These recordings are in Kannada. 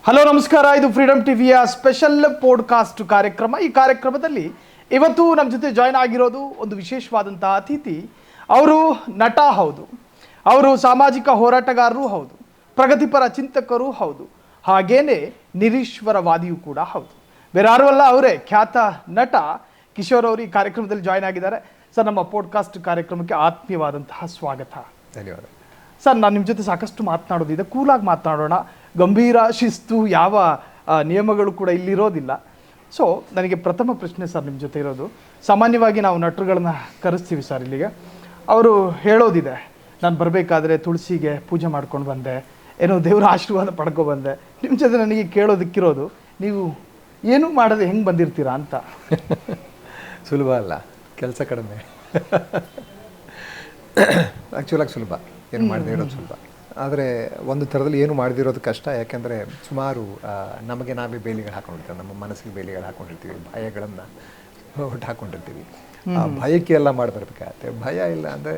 ಹಲೋ ನಮಸ್ಕಾರ, ಇದು ಫ್ರೀಡಮ್ ಟಿವಿಯ ಸ್ಪೆಷಲ್ ಪಾಡ್ಕಾಸ್ಟ್ ಕಾರ್ಯಕ್ರಮ. ಈ ಕಾರ್ಯಕ್ರಮದಲ್ಲಿ ಇವತ್ತು ನಮ್ಮ ಜೊತೆ ಜಾಯ್ನ್ ಆಗಿರೋದು ಒಂದು ವಿಶೇಷವಾದಂತಹ ಅತಿಥಿ. ಅವರು ನಟ ಹೌದು, ಅವರು ಸಾಮಾಜಿಕ ಹೋರಾಟಗಾರರು ಹೌದು, ಪ್ರಗತಿಪರ ಚಿಂತಕರು ಹೌದು, ಹಾಗೇನೆ ನಿರೀಶ್ವರವಾದಿಯೂ ಕೂಡ ಹೌದು. ಬೇರೆ ಯಾರೂ ಅಲ್ಲ, ಅವರೇ ಖ್ಯಾತ ನಟ ಕಿಶೋರ್ ಅವರು ಈ ಕಾರ್ಯಕ್ರಮದಲ್ಲಿ ಜಾಯ್ನ್ ಆಗಿದ್ದಾರೆ. ಸರ್, ನಮ್ಮ ಪಾಡ್ಕಾಸ್ಟ್ ಕಾರ್ಯಕ್ರಮಕ್ಕೆ ಆತ್ಮೀಯವಾದಂತಹ ಸ್ವಾಗತ. ಧನ್ಯವಾದ ಸರ್. ನಾನು ನಿಮ್ಮ ಜೊತೆ ಸಾಕಷ್ಟು ಮಾತನಾಡೋದಿದೆ, ಕೂಲಾಗಿ ಮಾತನಾಡೋಣ. ಗಂಭೀರ ಶಿಸ್ತು ಯಾವ ನಿಯಮಗಳು ಕೂಡ ಇಲ್ಲಿರೋದಿಲ್ಲ. ಸೊ ನನಗೆ ಪ್ರಥಮ ಪ್ರಶ್ನೆ ಸರ್ ನಿಮ್ಮ ಜೊತೆ ಇರೋದು, ಸಾಮಾನ್ಯವಾಗಿ ನಾವು ನಟರುಗಳನ್ನ ಕರೆಸ್ತೀವಿ ಸರ್ ಇಲ್ಲಿಗೆ. ಅವರು ಹೇಳೋದಿದೆ, ನಾನು ಬರಬೇಕಾದ್ರೆ ತುಳಸಿಗೆ ಪೂಜೆ ಮಾಡ್ಕೊಂಡು ಬಂದೆ, ಏನೋ ದೇವರ ಆಶೀರ್ವಾದ ಪಡ್ಕೊ ಬಂದೆ. ನಿಮ್ಮ ಜೊತೆ ನನಗೆ ಕೇಳೋದಕ್ಕಿರೋದು, ನೀವು ಏನೂ ಮಾಡದೆ ಹೆಂಗೆ ಬಂದಿರ್ತೀರಾ ಅಂತ. ಸುಲಭ ಅಲ್ಲ, ಕೆಲಸ ಕಡಿಮೆ. ಆ್ಯಕ್ಚುಲಾಗಿ ಸುಲಭ, ಏನು ಮಾಡದೇ ಇರೋದು ಸುಲಭ. ಆದರೆ ಒಂದು ಥರದಲ್ಲಿ ಏನು ಮಾಡದಿರೋದು ಕಷ್ಟ. ಯಾಕೆಂದರೆ ಸುಮಾರು ನಮಗೆ ನಾವೇ ಬೇಲಿಗಳು ಹಾಕೊಂಡಿರ್ತೀವಿ, ನಮ್ಮ ಮನಸ್ಸಿಗೆ ಬೇಲಿಗಳು ಹಾಕೊಂಡಿರ್ತೀವಿ, ಭಯಗಳನ್ನು ಹುಟ್ಟು ಹಾಕೊಂಡಿರ್ತೀವಿ. ಆ ಭಯಕ್ಕೆ ಎಲ್ಲ ಮಾಡಿಬರ್ಬೇಕಾಗತ್ತೆ. ಭಯ ಇಲ್ಲ ಅಂದರೆ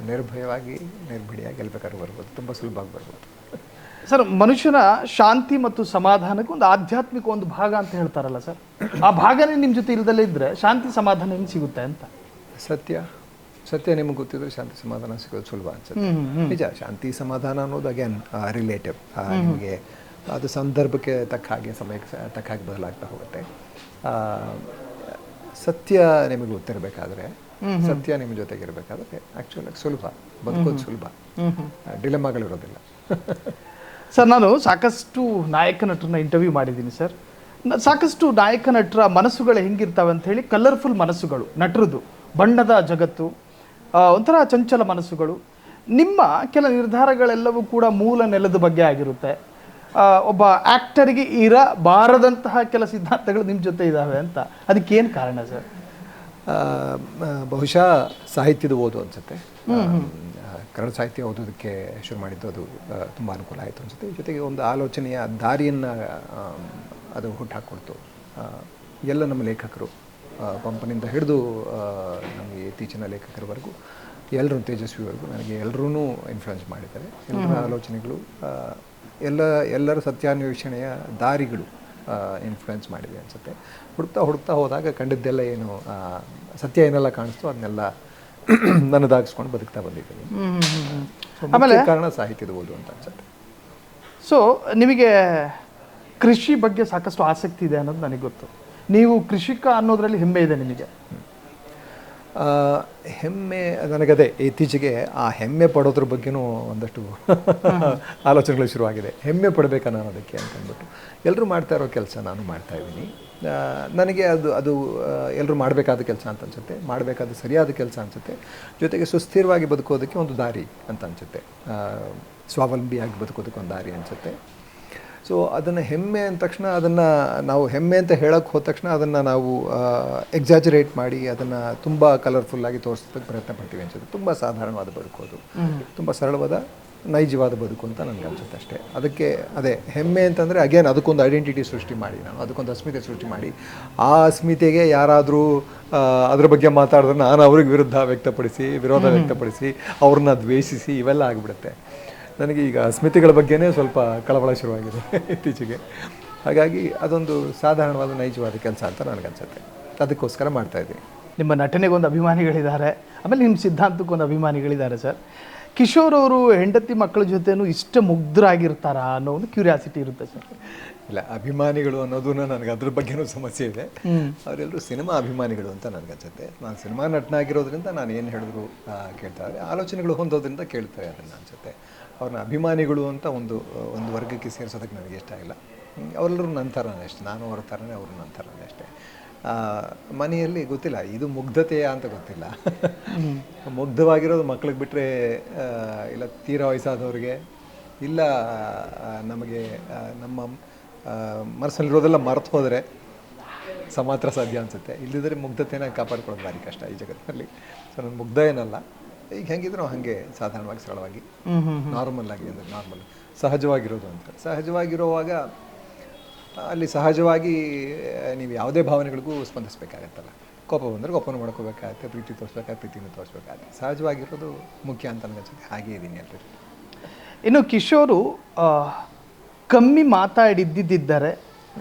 ನಿರ್ಭಯವಾಗಿ ನಿರ್ಭಡಿಯಾಗಿ ಗೆಲ್ಬೇಕಾದ್ರೂ ಬರ್ಬೋದು, ತುಂಬ ಸುಲಭವಾಗಿ ಬರ್ಬೋದು. ಸರ್, ಮನುಷ್ಯನ ಶಾಂತಿ ಮತ್ತು ಸಮಾಧಾನಕ್ಕೆ ಒಂದು ಆಧ್ಯಾತ್ಮಿಕ ಒಂದು ಭಾಗ ಅಂತ ಹೇಳ್ತಾರಲ್ಲ ಸರ್, ಆ ಭಾಗನೇ ನಿಮ್ಮ ಜೊತೆ ಇಲ್ದಲ್ಲೇ ಇದ್ದರೆ ಶಾಂತಿ ಸಮಾಧಾನ ಹೆಂಗೆ ಸಿಗುತ್ತೆ ಅಂತ. ಸತ್ಯ ನಿಮಗೆ ಗೊತ್ತಿದ್ರೆ ಶಾಂತಿ ಸಮಾಧಾನ ಸಿಗೋದು ಸುಲಭ ಅನ್ಸುತ್ತೆ. ನಿಜ, ಶಾಂತಿ ಸಮಾಧಾನ ಅನ್ನೋದು ಅಗೇನ್ ರಿಲೇಟಿವ್. ನಿಮಗೆ ಅದು ಸಂದರ್ಭಕ್ಕೆ ತಕ್ಕ ಹಾಗೆ, ಸಮಯಕ್ಕೆ ತಕ್ಕ ಹಾಗೆ ಬದಲಾಗ್ತಾ ಹೋಗುತ್ತೆ. ಸತ್ಯ ನಿಮಗೆ ಗೊತ್ತಿರಬೇಕಾದ್ರೆ, ಸತ್ಯ ನಿಮ್ಮ ಜೊತೆಗೆ ಇರಬೇಕಾದ್ರೆ ಆ್ಯಕ್ಚುಲಾಗಿ ಸುಲಭ, ಬದುಕೋದು ಸುಲಭ, ಡಿಲೆಮಾಗಳಿರೋದಿಲ್ಲ. ಸರ್, ನಾನು ಸಾಕಷ್ಟು ನಾಯಕ ನಟರನ್ನ ಇಂಟರ್ವ್ಯೂ ಮಾಡಿದ್ದೀನಿ ಸರ್. ಸಾಕಷ್ಟು ನಾಯಕ ನಟರ ಮನಸ್ಸುಗಳು ಹೆಂಗಿರ್ತವೆ ಅಂಥೇಳಿ, ಕಲರ್ಫುಲ್ ಮನಸ್ಸುಗಳು ನಟರದು, ಬಣ್ಣದ ಜಗತ್ತು, ಒಂಥರ ಚಂಚಲ ಮನಸ್ಸುಗಳು. ನಿಮ್ಮ ಕೆಲ ನಿರ್ಧಾರಗಳೆಲ್ಲವೂ ಕೂಡ ಮೂಲ ನೆಲದ ಬಗ್ಗೆ ಆಗಿರುತ್ತೆ. ಒಬ್ಬ ಆ್ಯಕ್ಟರಿಗೆ ಇರಬಾರದಂತಹ ಕೆಲ ಸಿದ್ಧಾಂತಗಳು ನಿಮ್ಮ ಜೊತೆ ಇದ್ದಾವೆ ಅಂತ, ಅದಕ್ಕೇನು ಕಾರಣ ಸರ್? ಬಹುಶಃ ಸಾಹಿತ್ಯದ ಓದು ಅನಿಸುತ್ತೆ. ಕನ್ನಡ ಸಾಹಿತ್ಯ ಓದೋದಕ್ಕೆ ಶುರು ಮಾಡಿದ್ದು ಅದು ತುಂಬ ಅನುಕೂಲ ಆಯಿತು ಅನಿಸುತ್ತೆ. ಜೊತೆಗೆ ಒಂದು ಆಲೋಚನೆಯ ದಾರಿಯನ್ನು ಅದು ಹುಟ್ಟಾಕ್ಕೊಡ್ತು. ಎಲ್ಲ ನಮ್ಮ ಲೇಖಕರು, ಪಂಪನಿಂದ ಹಿಡಿದು ನಮಗೆ ಇತ್ತೀಚಿನ ಲೇಖಕರವರೆಗೂ, ಎಲ್ಲರೂ ತೇಜಸ್ವಿವರೆಗೂ, ನನಗೆ ಎಲ್ಲರೂ ಇನ್ಫ್ಲುಯೆನ್ಸ್ ಮಾಡಿದ್ದಾರೆ. ಎಲ್ಲರ ಆಲೋಚನೆಗಳು, ಎಲ್ಲರ ಸತ್ಯಾನ್ವೇಷಣೆಯ ದಾರಿಗಳು ಇನ್ಫ್ಲುಯೆನ್ಸ್ ಮಾಡಿದೆ ಅನಿಸುತ್ತೆ. ಹುಡುಕ್ತಾ ಹೋದಾಗ ಕಂಡಿದ್ದೆಲ್ಲ ಏನು ಸತ್ಯ ಏನೆಲ್ಲ ಕಾಣಿಸ್ತೋ ಅದನ್ನೆಲ್ಲ ನನ್ನದಾಗಿಸ್ಕೊಂಡು ಬದುಕ್ತಾ ಬಂದಿದ್ದೀನಿ. ಆಮೇಲೆ ಕಾರಣ ಸಾಹಿತ್ಯದ ಓದು ಅಂತ ಅನ್ಸುತ್ತೆ. ಸೊ ನಿಮಗೆ ಕೃಷಿ ಬಗ್ಗೆ ಸಾಕಷ್ಟು ಆಸಕ್ತಿ ಇದೆ ಅನ್ನೋದು ನನಗೆ ಗೊತ್ತು. ನೀವು ಕೃಷಿಕ ಅನ್ನೋದ್ರಲ್ಲಿ ಹೆಮ್ಮೆ ಇದೆ ನಿಮಗೆ? ಹೆಮ್ಮೆ ನನಗದೇ ಇತ್ತೀಚೆಗೆ ಆ ಹೆಮ್ಮೆ ಪಡೋದ್ರ ಬಗ್ಗೆನೂ ಒಂದಷ್ಟು ಆಲೋಚನೆಗಳು ಶುರುವಾಗಿದೆ. ಹೆಮ್ಮೆ ಪಡಬೇಕಾ ನಾನು ಅದಕ್ಕೆ ಅಂತಂದ್ಬಿಟ್ಟು. ಎಲ್ಲರೂ ಮಾಡ್ತಾ ಇರೋ ಕೆಲಸ ನಾನು ಮಾಡ್ತಾಯಿದ್ದೀನಿ. ನನಗೆ ಅದು ಎಲ್ಲರೂ ಮಾಡಬೇಕಾದ ಕೆಲಸ ಅಂತ ಅನಿಸುತ್ತೆ, ಮಾಡಬೇಕಾದ ಸರಿಯಾದ ಕೆಲಸ ಅನಿಸುತ್ತೆ. ಜೊತೆಗೆ ಸುಸ್ಥಿರವಾಗಿ ಬದುಕೋದಕ್ಕೆ ಒಂದು ದಾರಿ ಅಂತ ಅನಿಸುತ್ತೆ, ಸ್ವಾವಲಂಬಿಯಾಗಿ ಬದುಕೋದಕ್ಕೆ ಒಂದು ದಾರಿ ಅನಿಸುತ್ತೆ. ಸೊ ಅದನ್ನು ಹೆಮ್ಮೆ ಅಂದ ತಕ್ಷಣ, ಅದನ್ನು ನಾವು ಹೆಮ್ಮೆ ಅಂತ ಹೇಳೋಕ್ಕೆ ಹೋದ ತಕ್ಷಣ ಅದನ್ನು ನಾವು ಎಕ್ಸಾಜರೇಟ್ ಮಾಡಿ ಅದನ್ನು ತುಂಬ ಕಲರ್ಫುಲ್ಲಾಗಿ ತೋರಿಸೋದಕ್ಕೆ ಪ್ರಯತ್ನ ಪಡ್ತೀವಿ ಅನಿಸುತ್ತೆ. ತುಂಬ ಸಾಧಾರಣವಾದ ಬದುಕೋದು, ತುಂಬ ಸರಳವಾದ ನೈಜವಾದ ಬದುಕು ಅಂತ ನನಗೆ ಅನಿಸುತ್ತೆ ಅಷ್ಟೇ. ಅದಕ್ಕೆ ಅದೇ ಹೆಮ್ಮೆ ಅಂತಂದರೆ ಅಗೇನ್ ಅದಕ್ಕೊಂದು ಐಡೆಂಟಿಟಿ ಸೃಷ್ಟಿ ಮಾಡಿ, ನಾನು ಅದಕ್ಕೊಂದು ಅಸ್ಮಿತೆ ಸೃಷ್ಟಿ ಮಾಡಿ, ಆ ಅಸ್ಮಿತೆಗೆ ಯಾರಾದರೂ ಅದ್ರ ಬಗ್ಗೆ ಮಾತಾಡಿದ್ರೆ ನಾನು ಅವ್ರಿಗೆ ವಿರೋಧ ವ್ಯಕ್ತಪಡಿಸಿ ಅವ್ರನ್ನ ದ್ವೇಷಿಸಿ ಇವೆಲ್ಲ ಆಗಿಬಿಡುತ್ತೆ. ನನಗೆ ಈಗ ಅಸ್ಮಿತೆಗಳ ಬಗ್ಗೆನೇ ಸ್ವಲ್ಪ ಕಳವಳ ಶುರುವಾಗಿದೆ ಇತ್ತೀಚೆಗೆ. ಹಾಗಾಗಿ ಅದೊಂದು ಸಾಧಾರಣವಾದ ನೈಜವಾದ ಕೆಲಸ ಅಂತ ನನಗನ್ಸುತ್ತೆ. ಅದಕ್ಕೋಸ್ಕರ ಮಾಡ್ತಾಯಿದ್ದೀನಿ. ನಿಮ್ಮ ನಟನೆಗೊಂದು ಅಭಿಮಾನಿಗಳಿದ್ದಾರೆ, ಆಮೇಲೆ ನಿಮ್ಮ ಸಿದ್ಧಾಂತಕ್ಕೊಂದು ಅಭಿಮಾನಿಗಳಿದ್ದಾರೆ ಸರ್. ಕಿಶೋರ್ ಅವರು ಹೆಂಡತಿ ಮಕ್ಕಳ ಜೊತೆನೂ ಇಷ್ಟ ಮುಗ್ಧರಾಗಿರ್ತಾರಾ ಅನ್ನೋ ಒಂದು ಕ್ಯೂರಿಯಾಸಿಟಿ ಇರುತ್ತೆ ಸರ್. ಇಲ್ಲ, ಅಭಿಮಾನಿಗಳು ಅನ್ನೋದು ನನಗೆ ಅದ್ರ ಬಗ್ಗೆನೂ ಸಮಸ್ಯೆ ಇದೆ. ಅವರೆಲ್ಲರೂ ಸಿನಿಮಾ ಅಭಿಮಾನಿಗಳು ಅಂತ ನನಗನ್ಸುತ್ತೆ. ನಾನು ಸಿನಿಮಾ ನಟನಾಗಿರೋದ್ರಿಂದ ನಾನು ಏನು ಹೇಳಿದ್ರು ಕೇಳ್ತಾರೆ, ಆಲೋಚನೆಗಳು ಹೊಂದೋದ್ರಿಂದ ಕೇಳ್ತಾರೆ ಅದನ್ನು ಅನಿಸುತ್ತೆ. ಅವ್ರನ್ನ ಅಭಿಮಾನಿಗಳು ಅಂತ ಒಂದು ವರ್ಗಕ್ಕೆ ಸೇರಿಸೋದಕ್ಕೆ ನನಗೆ ಇಷ್ಟ ಇಲ್ಲ. ಅವರೆಲ್ಲರೂ ನನ್ನ ಥರನೇ ಅಷ್ಟೇ, ನಾನು ಅವ್ರ ಥರನೇ, ಅವರು ನನ್ನ ಥರನೇ ಅಷ್ಟೇ. ಮನೆಯಲ್ಲಿ ಗೊತ್ತಿಲ್ಲ ಇದು ಮುಗ್ಧತೆಯ ಅಂತ ಗೊತ್ತಿಲ್ಲ. ಮುಗ್ಧವಾಗಿರೋದು ಮಕ್ಳಿಗೆ ಬಿಟ್ಟರೆ, ಇಲ್ಲ ತೀರಾ ವಯಸ್ಸಾದವ್ರಿಗೆ, ಇಲ್ಲ ನಮಗೆ ನಮ್ಮ ಮನಸ್ಸಲ್ಲಿರೋದೆಲ್ಲ ಮರೆತು ಹೋದರೆ ಮಾತ್ರ ಸಾಧ್ಯ ಅನಿಸುತ್ತೆ. ಇಲ್ಲದಿದ್ದರೆ ಮುಗ್ಧತೆನ ಕಾಪಾಡ್ಕೊಳ್ಳೋದು ಭಾರಿ ಕಷ್ಟ ಈ ಜಗತ್ತಿನಲ್ಲಿ. ಸೊ ನಾನು ಮುಗ್ಧ ಏನಲ್ಲ, ಈಗ ಹೆಂಗಿದ್ರು ಹಾಗೆ ಸಾಧಾರಣವಾಗಿ, ಸರಳವಾಗಿ, ನಾರ್ಮಲ್ ಆಗಿ, ಅಂದರೆ ನಾರ್ಮಲ್ ಸಹಜವಾಗಿರೋದು ಅಂತ. ಸಹಜವಾಗಿರುವಾಗ ಅಲ್ಲಿ ಸಹಜವಾಗಿ ನೀವು ಯಾವುದೇ ಭಾವನೆಗಳಿಗೂ ಸ್ಪಂದಿಸಬೇಕಾಗತ್ತಲ್ಲ. ಕೋಪ ಬಂದರೆ ಕೋಪನ ಮಾಡ್ಕೋಬೇಕಾಗತ್ತೆ, ಪ್ರೀತಿ ತೋರಿಸ್ಬೇಕಾದ್ರೆ ಪ್ರೀತಿನ ತೋರಿಸ್ಬೇಕಾಗತ್ತೆ. ಸಹಜವಾಗಿರೋದು ಮುಖ್ಯ ಅಂತ ನನಗನ್ಸುತ್ತೆ. ಹಾಗೇ ಇದ್ದೀನಿ ಎಲ್ಲರೂ. ಇನ್ನು ಕಿಶೋರು ಕಮ್ಮಿ ಮಾತಾಡಿದ್ದಿದ್ದರೆ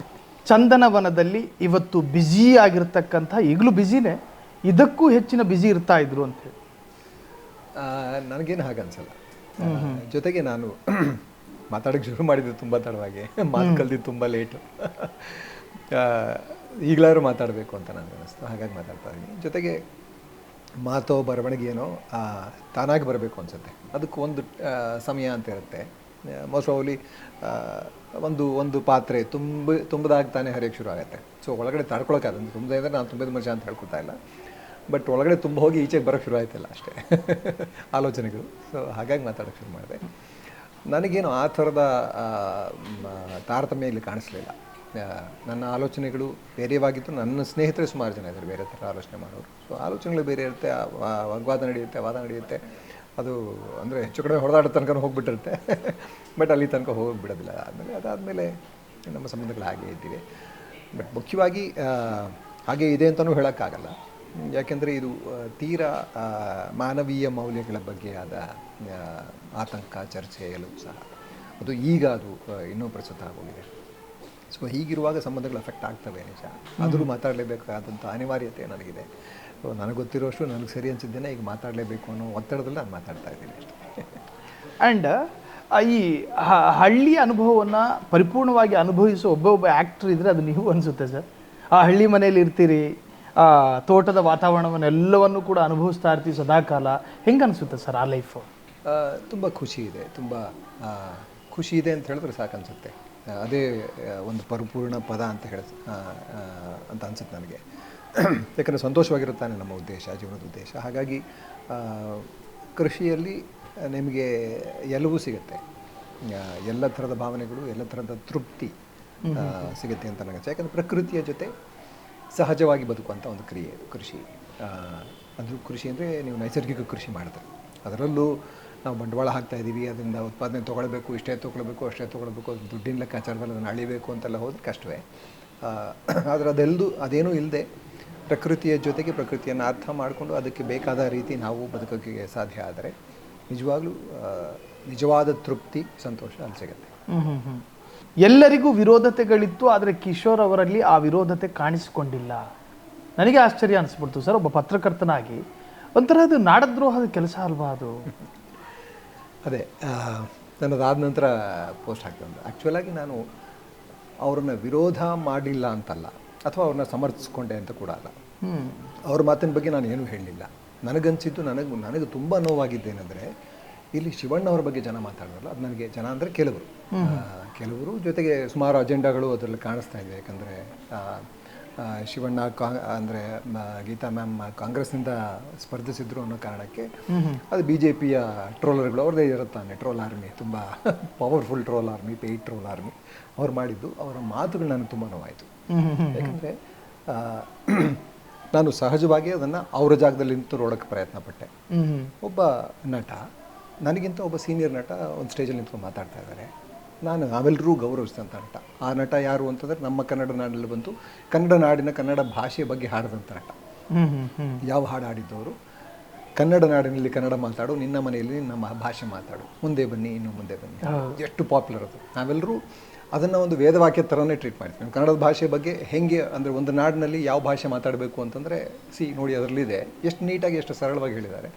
ಚಂದನವನದಲ್ಲಿ ಇವತ್ತು ಬ್ಯುಸಿ ಆಗಿರ್ತಕ್ಕಂಥ, ಈಗಲೂ ಬ್ಯುಸಿನೇ, ಇದಕ್ಕೂ ಹೆಚ್ಚಿನ ಬ್ಯುಸಿ ಇರ್ತಾ ಇದ್ರು ಅಂತ ಹೇಳಿ. ನನಗೇನು ಹಾಗನ್ಸಲ್ಲ. ಜೊತೆಗೆ ನಾನು ಮಾತಾಡೋಕ್ಕೆ ಶುರು ಮಾಡಿದ್ದು ತುಂಬ ತಡವಾಗಿ, ಮಾತು ಕಲ್ತಿದ್ದು ತುಂಬ ಲೇಟು. ಈಗಲಾದ್ರೂ ಮಾತಾಡಬೇಕು ಅಂತ ನನಗೆ ಅನ್ನಿಸ್ತು, ಹಾಗಾಗಿ ಮಾತಾಡ್ತಾ ಇದ್ದೀನಿ. ಜೊತೆಗೆ ಮಾತೋ ಬರವಣಿಗೆ ಏನೋ ತಾನಾಗಿ ಬರಬೇಕು ಅನಿಸುತ್ತೆ. ಅದಕ್ಕೆ ಒಂದು ಸಮಯ ಅಂತ ಇರುತ್ತೆ. ಮೋಸ್ಟ್ ಪ್ರಾಬಬ್ಲಿ ಒಂದು ಪಾತ್ರೆ ತುಂಬದಾಗ ತಾನೇ ಹರಿಯೋಕ್ಕೆ ಶುರು ಆಗುತ್ತೆ. ಸೊ ಒಳಗಡೆ ತಡ್ಕೊಳಕ್ಕಾಗಂತ ತುಂಬ ಅಂದರೆ ನಾನು ತುಂಬಿದ ಮನುಷ್ಯ ಅಂತ ಹೇಳ್ಕೊತಾ ಇಲ್ಲ, ಬಟ್ ಒಳಗಡೆ ತುಂಬ ಹೋಗಿ ಈಚೆಗೆ ಬರೋಕ್ಕೆ ಶುರು ಆಯ್ತಲ್ಲ ಅಷ್ಟೇ ಆಲೋಚನೆಗಳು. ಸೊ ಹಾಗಾಗಿ ಮಾತಾಡೋಕ್ಕೆ ಶುರು ಮಾಡಿದೆ. ನನಗೇನು ಆ ಥರದ ತಾರತಮ್ಯ ಇಲ್ಲಿ ಕಾಣಿಸ್ಲಿಲ್ಲ. ನನ್ನ ಆಲೋಚನೆಗಳು ಬೇರೆವಾಗಿತ್ತು. ನನ್ನ ಸ್ನೇಹಿತರು ಸುಮಾರು ಜನ ಇದ್ದಾರೆ ಬೇರೆ ಥರ ಆಲೋಚನೆ ಮಾಡೋರು. ಸೊ ಆಲೋಚನೆಗಳು ಬೇರೆ ಇರುತ್ತೆ, ವಾಗ್ವಾದ ನಡೆಯುತ್ತೆ, ವಾದ ನಡೆಯುತ್ತೆ. ಅದು ಅಂದರೆ ಹೆಚ್ಚು ಕಡೆ ಹೊಡೆದಾಡೋ ತನಕ ಹೋಗಿಬಿಟ್ಟಿರುತ್ತೆ, ಬಟ್ ಅಲ್ಲಿ ತನಕ ಹೋಗಿಬಿಡೋದಿಲ್ಲ. ಅದಾದಮೇಲೆ ನಮ್ಮ ಸಂಬಂಧಗಳು ಹಾಗೆ ಇದ್ದೀವಿ. ಬಟ್ ಮುಖ್ಯವಾಗಿ ಹಾಗೆ ಇದೆ ಅಂತಲೂ ಹೇಳೋಕ್ಕಾಗಲ್ಲ. ಯಾಕೆಂದರೆ ಇದು ತೀರಾ ಮಾನವೀಯ ಮೌಲ್ಯಗಳ ಬಗ್ಗೆ ಆದ ಆತಂಕ, ಚರ್ಚೆ ಎಲ್ಲವೂ ಸಹ ಅದು ಈಗ ಅದು ಇನ್ನೂ ಪ್ರಸ್ತುತ ಆಗೋಗಿದೆ. ಸೊ ಹೀಗಿರುವಾಗ ಸಂಬಂಧಗಳು ಅಫೆಕ್ಟ್ ಆಗ್ತವೆ ನಿಜ. ಆದರೂ ಮಾತಾಡಲೇಬೇಕಾದಂಥ ಅನಿವಾರ್ಯತೆ ನನಗಿದೆ. ಸೊ ನನಗೆ ಗೊತ್ತಿರೋಷ್ಟು ನನಗೆ ಸರಿ ಅನಿಸಿದ್ದೇನೆ ಈಗ ಮಾತಾಡಲೇಬೇಕು ಅನ್ನೋ ಒತ್ತಡದಲ್ಲಿ ನಾನು ಮಾತಾಡ್ತಾ ಇದ್ದೀನಿ ಅಷ್ಟೇ. ಆ್ಯಂಡ್ ಈ ಹಳ್ಳಿ ಅನುಭವವನ್ನು ಪರಿಪೂರ್ಣವಾಗಿ ಅನುಭವಿಸೋ ಒಬ್ಬೊಬ್ಬ ಆ್ಯಕ್ಟ್ರ್ ಇದ್ದರೆ ಅದು ನೀವು ಅನಿಸುತ್ತೆ ಸರ್. ಆ ಹಳ್ಳಿ ಮನೇಲಿ ಇರ್ತೀರಿ, ತೋಟದ ವಾತಾವರಣವನ್ನೆಲ್ಲವನ್ನು ಕೂಡ ಅನುಭವಿಸ್ತಾ ಇರ್ತೀವಿ ಸದಾಕಾಲ. ಹೆಂಗೆ ಅನಿಸುತ್ತೆ ಸರ್ ಆ ಲೈಫು? ತುಂಬ ಖುಷಿ ಇದೆ, ತುಂಬ ಖುಷಿ ಇದೆ ಅಂತ ಹೇಳಿದ್ರೆ ಸಾಕನ್ಸುತ್ತೆ. ಅದೇ ಒಂದು ಪರಿಪೂರ್ಣ ಪದ ಅಂತ ಅಂತ ಅನ್ಸುತ್ತೆ ನನಗೆ. ಯಾಕಂದರೆ ಸಂತೋಷವಾಗಿರುತ್ತಾನೆ ನಮ್ಮ ಉದ್ದೇಶ, ಜೀವನದ ಉದ್ದೇಶ. ಹಾಗಾಗಿ ಕೃಷಿಯಲ್ಲಿ ನಿಮಗೆ ಎಲ್ಲವೂ ಸಿಗುತ್ತೆ, ಎಲ್ಲ ಥರದ ಭಾವನೆಗಳು, ಎಲ್ಲ ಥರದ ತೃಪ್ತಿ ಸಿಗುತ್ತೆ ಅಂತ ನನಗೆ. ಯಾಕಂದರೆ ಪ್ರಕೃತಿಯ ಜೊತೆ ಸಹಜವಾಗಿ ಬದುಕುವಂಥ ಒಂದು ಕ್ರಿಯೆ ಕೃಷಿ. ಅದು ಕೃಷಿ ಅಂದರೆ ನೀವು ನೈಸರ್ಗಿಕ ಕೃಷಿ ಮಾಡಿದ್ರೆ, ಅದರಲ್ಲೂ ನಾವು ಬಂಡವಾಳ ಹಾಕ್ತಾಯಿದ್ದೀವಿ, ಅದರಿಂದ ಉತ್ಪಾದನೆ ತೊಗೊಳ್ಬೇಕು, ಇಷ್ಟೇ ತೊಗೊಳ್ಬೇಕು, ಅಷ್ಟೇ ತೊಗೊಳ್ಬೇಕು, ದುಡ್ಡಿನ ಲೆಕ್ಕಾಚಾರದಲ್ಲಿ ಅದನ್ನು ಅಳಿಬೇಕು ಅಂತೆಲ್ಲ ಹೋದ್ರೆ ಕಷ್ಟವೇ. ಆದರೆ ಅದೇನೂ ಇಲ್ಲದೆ ಪ್ರಕೃತಿಯ ಜೊತೆಗೆ ಪ್ರಕೃತಿಯನ್ನು ಅರ್ಥ ಮಾಡಿಕೊಂಡು ಅದಕ್ಕೆ ಬೇಕಾದ ರೀತಿ ನಾವು ಬದುಕೋಕ್ಕೆ ಸಾಧ್ಯ ಆದರೆ ನಿಜವಾಗ್ಲೂ ನಿಜವಾದ ತೃಪ್ತಿ, ಸಂತೋಷ ಅಲ್ಲಿ ಸಿಗುತ್ತೆ. ಎಲ್ಲರಿಗೂ ವಿರೋಧತೆಗಳಿತ್ತು, ಆದರೆ ಕಿಶೋರ್ ಅವರಲ್ಲಿ ಆ ವಿರೋಧತೆ ಕಾಣಿಸಿಕೊಂಡಿಲ್ಲ. ನನಗೆ ಆಶ್ಚರ್ಯ ಅನಿಸ್ಬಿಡ್ತು ಸರ್, ಒಬ್ಬ ಪತ್ರಕರ್ತನಾಗಿ. ಒಂಥರ ಅದು ನಾಡದ್ರೋಹದ ಕೆಲಸ ಅಲ್ವಾ ಅದು? ಅದೇ ನನ್ನದಾದ ನಂತರ ಪೋಸ್ಟ್ ಹಾಕ್ತಂದು. ಆ್ಯಕ್ಚುಲಾಗಿ ನಾನು ಅವ್ರನ್ನ ವಿರೋಧ ಮಾಡಿಲ್ಲ ಅಂತಲ್ಲ, ಅಥವಾ ಅವ್ರನ್ನ ಸಮರ್ಥಿಸ್ಕೊಂಡೆ ಅಂತ ಕೂಡ ಅಲ್ಲ. ಅವ್ರ ಮಾತಿನ ಬಗ್ಗೆ ನಾನು ಏನೂ ಹೇಳಲಿಲ್ಲ. ನನಗನ್ಸಿದ್ದು, ನನಗೆ ತುಂಬ ನೋವಾಗಿದ್ದೇನೆಂದರೆ ಇಲ್ಲಿ ಶಿವಣ್ಣ ಅವ್ರ ಬಗ್ಗೆ ಜನ ಮಾತಾಡೋಲ್ಲ. ಅದು ನನಗೆ ಜನ ಅಂದರೆ ಕೆಲವರು ಜೊತೆಗೆ ಸುಮಾರು ಅಜೆಂಡಾಗಳು ಅದರಲ್ಲಿ ಕಾಣಿಸ್ತಾ ಇದೆ. ಯಾಕಂದರೆ ಶಿವಣ್ಣ ಅಂದರೆ ಗೀತಾ ಮ್ಯಾಮ್ ಕಾಂಗ್ರೆಸ್ನಿಂದ ಸ್ಪರ್ಧಿಸಿದ್ರು ಅನ್ನೋ ಕಾರಣಕ್ಕೆ ಅದು BJPಯ ಟ್ರೋಲರ್ಗಳು ಅವ್ರದ್ದೇ ಇರುತ್ತಾನೆ, ಟ್ರೋಲ್ ಆರ್ಮಿ, ತುಂಬ powerful troll army, paid troll army. ಅವ್ರು ಮಾಡಿದ್ದು, ಅವರ ಮಾತುಗಳು ನನಗೆ ತುಂಬ ನೋವಾಯಿತು. ಯಾಕಂದರೆ ನಾನು ಸಹಜವಾಗಿ ಅದನ್ನು ಅವರ ಜಾಗದಲ್ಲಿ ನಿಂತು ನೋಡೋಕ್ಕೆ ಪ್ರಯತ್ನ ಪಟ್ಟೆ. ಒಬ್ಬ ನಟ, ನನಗಿಂತ ಒಬ್ಬ ಸೀನಿಯರ್ ನಟ ಒಂದು ಸ್ಟೇಜಲ್ಲಿ ನಿಂತ್ಕೊಂಡು ಮಾತಾಡ್ತಾ ಇದ್ದಾರೆ. ನಾನು ನಾವೆಲ್ಲರೂ ಗೌರವಿಸಿದಂಥ ನಟ. ಆ ನಟ ಯಾರು ಅಂತಂದರೆ ನಮ್ಮ ಕನ್ನಡ ನಾಡಲ್ಲಿ ಬಂತು, ಕನ್ನಡ ನಾಡಿನ ಕನ್ನಡ ಭಾಷೆಯ ಬಗ್ಗೆ ಹಾಡಿದಂಥ ನಟ. ಯಾವ ಹಾಡು ಹಾಡಿದ್ದವರು? ಕನ್ನಡ ನಾಡಿನಲ್ಲಿ ಕನ್ನಡ ಮಾತಾಡು, ನಿನ್ನ ಮನೆಯಲ್ಲಿ ನಮ್ಮ ಭಾಷೆ ಮಾತಾಡು, ಮುಂದೆ ಬನ್ನಿ, ಇನ್ನೂ ಮುಂದೆ ಬನ್ನಿ. ಎಷ್ಟು ಪಾಪ್ಯುಲರ್ ಅದು. ನಾವೆಲ್ಲರೂ ಅದನ್ನು ಒಂದು ವೇದವಾಕ್ಯ ಥರನೇ ಟ್ರೀಟ್ ಮಾಡ್ತೀವಿ. ಕನ್ನಡದ ಭಾಷೆ ಬಗ್ಗೆ ಹೆಂಗೆ ಅಂದರೆ ಒಂದು ನಾಡಿನಲ್ಲಿ ಯಾವ ಭಾಷೆ ಮಾತಾಡಬೇಕು ಅಂತಂದರೆ ನೋಡಿ ಅದರಲ್ಲಿದೆ. ಎಷ್ಟು ನೀಟಾಗಿ, ಎಷ್ಟು ಸರಳವಾಗಿ ಹೇಳಿದ್ದಾರೆ.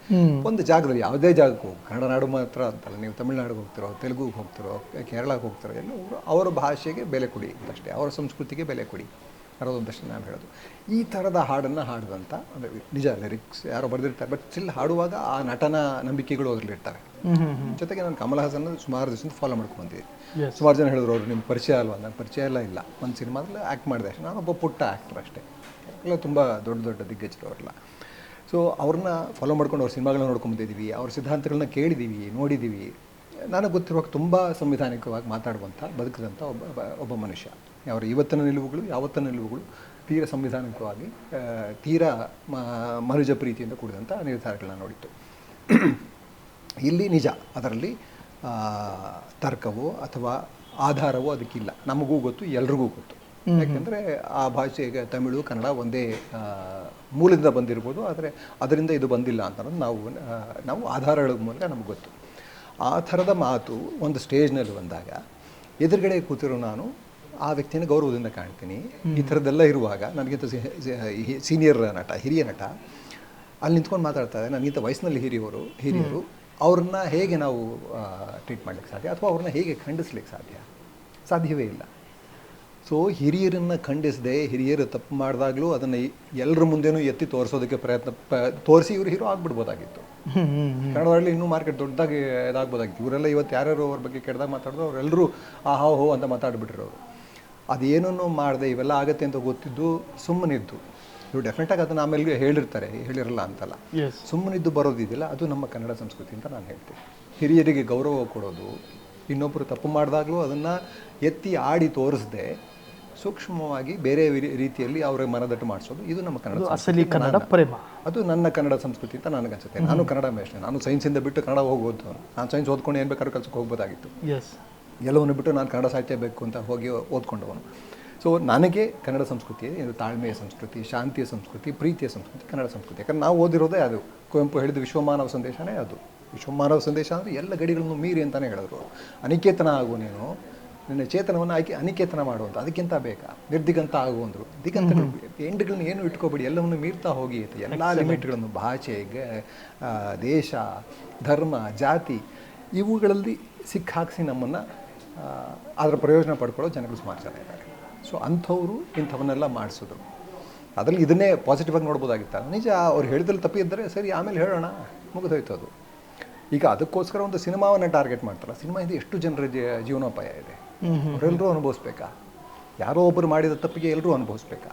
ಒಂದು ಜಾಗದಲ್ಲಿ, ಯಾವುದೇ ಜಾಗಕ್ಕೆ ಹೋಗಿ, ಕನ್ನಡ ನಾಡು ಮಾತ್ರ ಅಂತಲ್ಲ, ನೀವು ತಮಿಳ್ನಾಡಿಗೆ ಹೋಗ್ತಿರೋ, ತೆಲುಗುಗೆ ಹೋಗ್ತಿರೋ, ಕೇರಳಕ್ಕೆ ಹೋಗ್ತಿರೋ, ಎಲ್ಲ ಅವರ ಭಾಷೆಗೆ ಬೆಲೆ ಕೊಡಿ ಅಂತಷ್ಟೇ, ಅವರ ಸಂಸ್ಕೃತಿಗೆ ಬೆಲೆ ಕೊಡಿ ಅನ್ನೋದೊಂದಷ್ಟು ನಾನು ಹೇಳೋದು. ಈ ಥರದ ಹಾಡನ್ನು ಹಾಡಿದಂಥ, ಅಂದರೆ ನಿಜ ಲಿರಿಕ್ಸ್ ಯಾರೋ ಬರೆದಿರ್ತಾರೆ, ಬಟ್ ಸ್ಟಿಲ್ ಹಾಡುವಾಗ ಆ ನಟನ ನಂಬಿಕೆಗಳು ಅದರಲ್ಲಿರ್ತವೆ. ಜೊತೆಗೆ ನಾನು ಕಮಲ್ ಹಾಸನ್ ಸುಮಾರು ದಿವಸದಿಂದ ಫಾಲೋ ಮಾಡ್ಕೊಂಡ್ಬಂದಿದ್ದೆ. ಸುಮಾರು ಜನ ಹೇಳಿದ್ರು, ಅವರು ನಿಮ್ಗೆ ಪರಿಚಯ ಅಲ್ವಾ? ನಾನು ಪರಿಚಯ ಇಲ್ಲ. ಒಂದು ಸಿನಿಮಾದಲ್ಲಿ ಆ್ಯಕ್ಟ್ ಮಾಡಿದೆ ಅಷ್ಟೇ. ನಾನೊಬ್ಬ ಪುಟ್ಟ ಆ್ಯಕ್ಟರ್ ಅಷ್ಟೇ. ಎಲ್ಲ ತುಂಬ ದೊಡ್ಡ ದಿಗ್ಗಜರು ಅವರೆಲ್ಲ. ಸೊ ಅವ್ರನ್ನ ಫಾಲೋ ಮಾಡ್ಕೊಂಡು ಅವ್ರ ಸಿನಿಮಾಗಳನ್ನ ನೋಡ್ಕೊಂಬಂದಿದ್ದೀವಿ, ಅವ್ರ ಸಿದ್ಧಾಂತಗಳನ್ನ ಕೇಳಿದ್ದೀವಿ, ನೋಡಿದ್ದೀವಿ. ನನಗೆ ಗೊತ್ತಿರುವಾಗ ತುಂಬ ಸಂವಿಧಾನಿಕವಾಗಿ ಮಾತಾಡುವಂಥ, ಬದುಕಿದಂಥ ಒಬ್ಬ ಮನುಷ್ಯ. ಅವರ ಇವತ್ತಿನ ನಿಲುವುಗಳು, ಯಾವತ್ತಿನ ನಿಲುವುಗಳು ತೀರ ಸಂವಿಧಾನಿಕವಾಗಿ, ತೀರಾ ಮನುಜ ಪ್ರೀತಿಯಿಂದ ಕೂಡಿದಂಥ ನಿರ್ಧಾರಗಳನ್ನ ನೋಡಿತ್ತು. ಇಲ್ಲಿ ನಿಜ, ಅದರಲ್ಲಿ ತರ್ಕವೋ ಅಥವಾ ಆಧಾರವೋ ಅದಕ್ಕಿಲ್ಲ. ನಮಗೂ ಗೊತ್ತು, ಎಲ್ರಿಗೂ ಗೊತ್ತು. ಯಾಕೆಂದರೆ ಆ ಭಾಷೆಗೆ ತಮಿಳು, ಕನ್ನಡ ಒಂದೇ ಮೂಲದಿಂದ ಬಂದಿರ್ಬೋದು, ಆದರೆ ಅದರಿಂದ ಇದು ಬಂದಿಲ್ಲ ಅಂತ ನಾವು ಆಧಾರಗಳ ಮೂಲಕ ನಮಗೆ ಗೊತ್ತು. ಆ ಥರದ ಮಾತು ಒಂದು ಸ್ಟೇಜ್ನಲ್ಲಿ ಬಂದಾಗ ಎದುರುಗಡೆ ಕೂತಿರೋ ನಾನು ಆ ವ್ಯಕ್ತಿನ ಗೌರವದಿಂದ ಕಾಣ್ತೀನಿ. ಈ ಥರದ್ದೆಲ್ಲ ಇರುವಾಗ ನನಗಿಂತ ಸೀನಿಯರ್ ನಟ, ಹಿರಿಯ ನಟ ಅಲ್ಲಿ ನಿಂತ್ಕೊಂಡು ಮಾತಾಡ್ತಾರೆ, ನನಗಿಂತ ವಯಸ್ಸಿನಲ್ಲಿ ಹಿರಿಯರು ಅವ್ರನ್ನ ಹೇಗೆ ನಾವು ಟ್ರೀಟ್ ಮಾಡ್ಲಿಕ್ಕೆ ಸಾಧ್ಯ, ಅಥವಾ ಅವ್ರನ್ನ ಹೇಗೆ ಖಂಡಿಸ್ಲಿಕ್ಕೆ ಸಾಧ್ಯವೇ ಇಲ್ಲ. ಸೊ ಹಿರಿಯರನ್ನು ಖಂಡಿಸದೆ, ಹಿರಿಯರು ತಪ್ಪು ಮಾಡಿದಾಗಲೂ ಅದನ್ನು ಎಲ್ಲರ ಮುಂದೆನೂ ಎತ್ತಿ ತೋರಿಸೋದಕ್ಕೆ ತೋರಿಸಿ ಇವರು ಹೀರೋ ಆಗ್ಬಿಡ್ಬೋದಾಗಿತ್ತು. ಕನ್ನಡದಲ್ಲಿ ಇನ್ನೂ ಮಾರ್ಕೆಟ್ ದೊಡ್ಡದಾಗಿ ಇದಾಗ್ಬೋದಾಗಿತ್ತು. ಇವರೆಲ್ಲ ಇವತ್ತು ಯಾರ್ಯಾರು ಅವ್ರ ಬಗ್ಗೆ ಕೆಟ್ಟದಾಗ ಮಾತಾಡಿದ್ರು ಅವರೆಲ್ಲರೂ ಹೋ ಅಂತ ಮಾತಾಡ್ಬಿಟ್ಟಿರೋರು. ಅದೇನೂ ಮಾಡದೆ ಇವೆಲ್ಲ ಆಗುತ್ತೆ ಅಂತ ಗೊತ್ತಿದ್ದು ಸುಮ್ಮನಿದ್ದು, ಇವು ಡೆಫಿನೆಟಾಗಿ ಅದನ್ನು ಆಮೇಲೆ ಹೇಳಿರಲ್ಲ ಅಂತಲ್ಲ, ಸುಮ್ಮನಿದ್ದು ಬರೋದಿದೆಯಲ್ಲ, ಅದು ನಮ್ಮ ಕನ್ನಡ ಸಂಸ್ಕೃತಿ ಅಂತ ನಾನು ಹೇಳ್ತೀನಿ. ಹಿರಿಯರಿಗೆ ಗೌರವ ಕೊಡೋದು, ಇನ್ನೊಬ್ಬರು ತಪ್ಪು ಮಾಡಿದಾಗಲೂ ಅದನ್ನು ಎತ್ತಿ ಆಡಿ ತೋರಿಸದೆ ಸೂಕ್ಷ್ಮವಾಗಿ ಬೇರೆ ರೀತಿಯಲ್ಲಿ ಅವರ ಮನದಟ್ಟು ಮಾಡಿಸೋದು, ಇದು ನಮ್ಮ ಕನ್ನಡ ಪ್ರೇಮ. ಅದು ನನ್ನ ಕನ್ನಡ ಸಂಸ್ಕೃತಿ ಅಂತ ನನಗನ್ಸುತ್ತೆ. ನಾನು ಕನ್ನಡ ಮೇಷ್ನೆ, ನಾನು ಸೈನ್ಸಿಂದ ಬಿಟ್ಟು ಕನ್ನಡ ಹೋಗೋದು. ನಾನು ಸೈನ್ಸ್ ಓದ್ಕೊಂಡು ಏನು ಬೇಕಾದ್ರೂ ಕೆಲಸಕ್ಕೆ ಹೋಗ್ಬೋದಾಗಿತ್ತು. ಎಲ್ಲವನ್ನು ಬಿಟ್ಟು ನಾನು ಕನ್ನಡ ಸಾಹಿತ್ಯ ಬೇಕು ಅಂತ ಹೋಗಿ ಓದ್ಕೊಂಡವನು. ಸೊ ನನಗೆ ಕನ್ನಡ ಸಂಸ್ಕೃತಿ ಇದು ತಾಳ್ಮೆಯ ಸಂಸ್ಕೃತಿ, ಶಾಂತಿಯ ಸಂಸ್ಕೃತಿ, ಪ್ರೀತಿಯ ಸಂಸ್ಕೃತಿ ಕನ್ನಡ ಸಂಸ್ಕೃತಿ. ಯಾಕಂದ್ರೆ ನಾವು ಓದಿರೋದೇ ಅದು. ಕುವೆಂಪು ಹೇಳಿದ ವಿಶ್ವಮಾನವ ಸಂದೇಶನೇ ಅದು. ವಿಶ್ವಮಾನವ ಸಂದೇಶ ಅಂದರೆ ಎಲ್ಲ ಗಡಿಗಳನ್ನು ಮೀರಿ ಅಂತಲೇ ಹೇಳಿದ್ರು. ಅನಿಕೇತನ ಆಗು, ನೀನು ನಿನ್ನ ಚೇತನವನ್ನು ಅನಿಕೇತನ ಮಾಡುವಂಥ, ಅದಕ್ಕಿಂತ ಬೇಕಾ ನಿರ್ದಿಗಂತ ಆಗುವಂದರು. ದಿಗಂತಗಳು ಎಂಡ್ಗಳನ್ನ ಏನು ಇಟ್ಕೋಬೇಡಿ, ಎಲ್ಲವನ್ನು ಮೀರ್ತಾ ಹೋಗಿ ಎಲ್ಲ ಲಿಮಿಟ್ಗಳನ್ನು, ಭಾಷೆ, ದೇಶ, ಧರ್ಮ, ಜಾತಿ ಇವುಗಳಲ್ಲಿ ಸಿಕ್ಕಾಕ್ಸಿ ನಮ್ಮನ್ನು ಅದರ ಪ್ರಯೋಜನ ಪಡ್ಕೊಳ್ಳೋ ಜನಗಳು ಸುಮಾರು ಜನ ಇದ್ದಾರೆ. ಸೊ ಅಂಥವರು ಇಂಥವನ್ನೆಲ್ಲ ಮಾಡಿಸಿದ್ರು. ಅದರಲ್ಲಿ ಇದನ್ನೇ ಪಾಸಿಟಿವ್ ಆಗಿ ನೋಡ್ಬೋದಾಗಿತ್ತಲ್ಲ. ನಿಜ ಅವ್ರು ಹೇಳಿದಲ್ಲಿ ತಪ್ಪಿದ್ದರೆ ಸರಿ, ಆಮೇಲೆ ಹೇಳೋಣ, ಮುಗಿದೋಯ್ತು ಅದು. ಈಗ ಅದಕ್ಕೋಸ್ಕರ ಒಂದು ಸಿನಿಮಾವನ್ನು ಟಾರ್ಗೆಟ್ ಮಾಡ್ತಾರಲ್ಲ, ಸಿನಿಮಾಯಿಂದ ಎಷ್ಟು ಜನರ ಜೀವನೋಪಾಯ ಇದೆ, ಅವರೆಲ್ಲರೂ ಅನುಭವಿಸ್ಬೇಕಾ? ಯಾರೋ ಒಬ್ಬರು ಮಾಡಿದ ತಪ್ಪಿಗೆ ಎಲ್ಲರೂ ಅನುಭವಿಸ್ಬೇಕಾ?